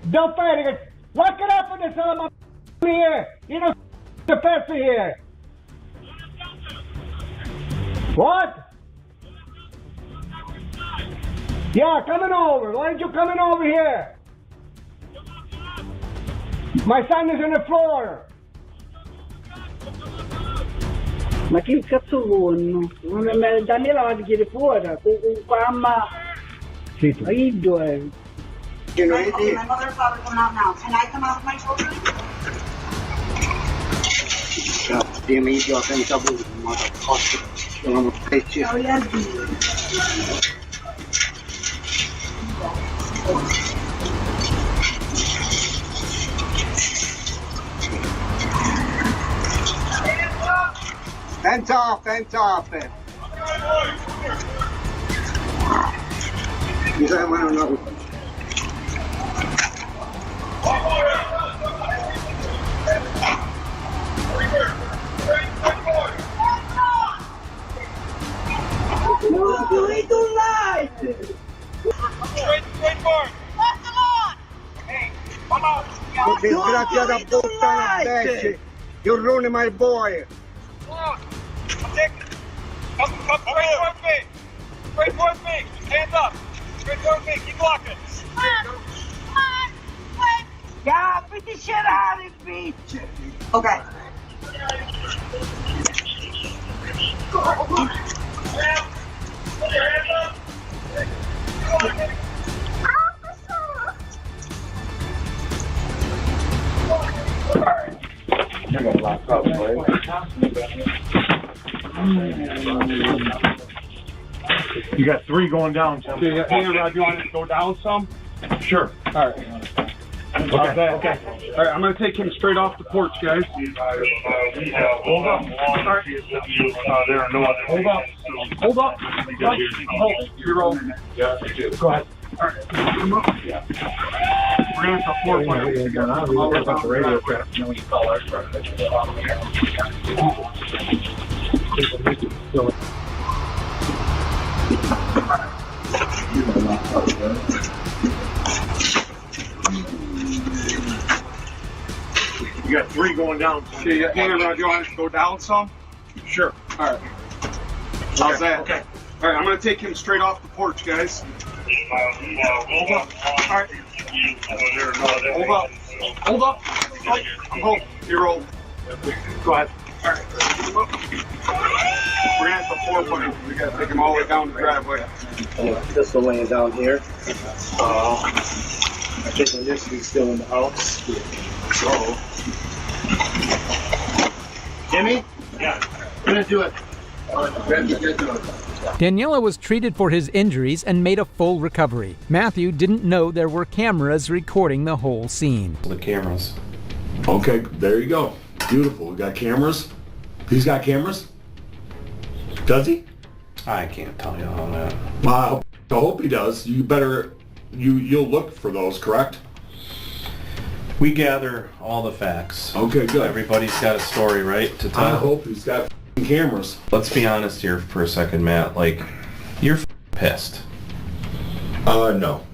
Don't fight it. Lock it up with this mother here. You know the pepper here. What? Yeah, coming over. Why aren't you coming over here? My son is in the floor. Ma che cazzo vuoi? Daniela va a chiedere fuori con mamma. Sì. What are you doing? You know, Okay, my mother and father come out now. Can I come out with my children? Damn it, you're going to be motherfucker. You're going to take you. Oh, yeah, Hands off, hands off. You don't want to know. You ain't do light. Straight forward. Left alone. Hey, come on. Disgraziata puttana bestia. You're ruining my boy. Come straight towards me. Straight towards me. Hands up. Straight towards me. Keep walking. Come on. Wait. Yeah, beat the shit out of this bitch. Okay. You got 3 going down. Hey, Rod, you want to go down some? Sure. All right. Okay. Okay. All right, I'm going to take him straight off the porch, guys. Hold up. All right. There are no other. Hold up. Hold up. Hold. You're rolling. Yeah, go ahead. All right. Come up. Yeah. We're going to have 4 players together. I'll worry about the radio craft. And then we can call our You got 3 going down. Hey, Rod, you want to go down some? Sure. All right. How's that? Okay. All right, I'm going to take him straight off the porch, guys. Hold up. All right. Hold up. Hold up. Hold. You're old. Go ahead. All right. We're gonna have to 4-foot. We gotta take him all the way down the driveway. Pistol laying down here. I think initially still in the house. So, Jimmy? Yeah. I'm gonna do it. Daniela was treated for his injuries and made a full recovery. Matthew didn't know there were cameras recording the whole scene. The cameras. Okay, there you go. Beautiful. We got cameras. He's got cameras? Does he? I can't tell you all that. Well, I hope he does. You better, you'll look for those, correct? We gather all the facts. Okay, good. Everybody's got a story, right, to tell? I hope he's got cameras. Let's be honest here for a second, Matt. Like, you're pissed. No.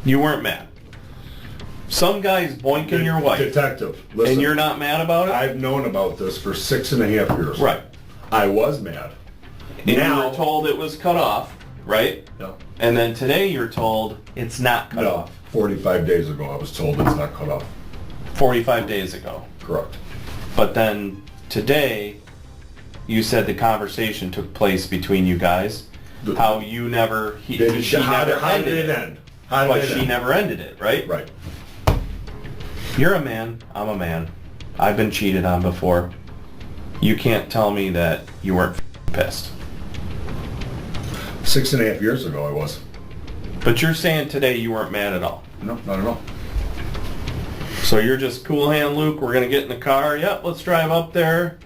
You weren't mad. Some guy's boinking your wife. Detective, listen. And you're not mad about it? I've known about this for 6.5 years. Right. I was mad. And now, you were told it was cut off, right? No. And then today you're told it's not cut off. 45 days ago I was told it's not cut off. 45 days ago. Correct. But then today you said the conversation took place between you guys. How you never... How did it end? But she never ended it, right? Right. You're a man. I'm a man. I've been cheated on before. You can't tell me that you weren't pissed. 6.5 years ago I was. But you're saying today you weren't mad at all? No, not at all. So you're just cool hand Luke, we're going to get in the car, yep, let's drive up there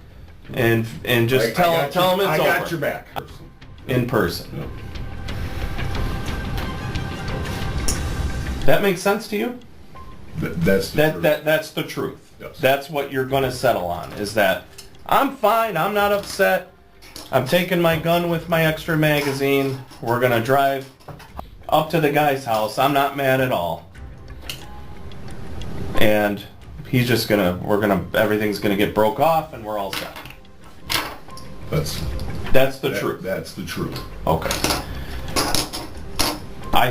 and just tell him it's over. I got your back. In person. Yeah. That makes sense to you? That's the truth. That's the truth. Yes. That's what you're going to settle on, is that I'm fine, I'm not upset, I'm taking my gun with my extra magazine, we're going to drive up to the guy's house, I'm not mad at all. And he's just everything's gonna get broke off and we're all set. That's the truth. That's the truth. Okay. I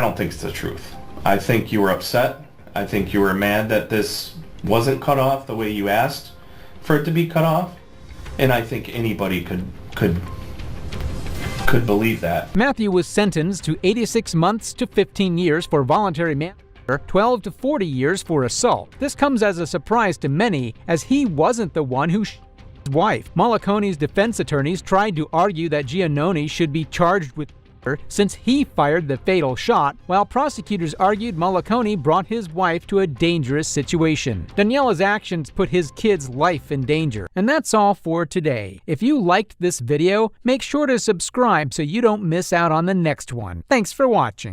don't think it's the truth. I think you were upset. I think you were mad that this wasn't cut off the way you asked for it to be cut off. And I think anybody could believe that. Matthew was sentenced to 86 months to 15 years for voluntary manslaughter, 12 to 40 years for assault. This comes as a surprise to many, as he wasn't the one who shot his wife. Malaconi's defense attorneys tried to argue that Giannone should be charged with murder since he fired the fatal shot, while prosecutors argued Malaconi brought his wife to a dangerous situation. Daniela's actions put his kid's life in danger. And that's all for today. If you liked this video, make sure to subscribe so you don't miss out on the next one. Thanks for watching.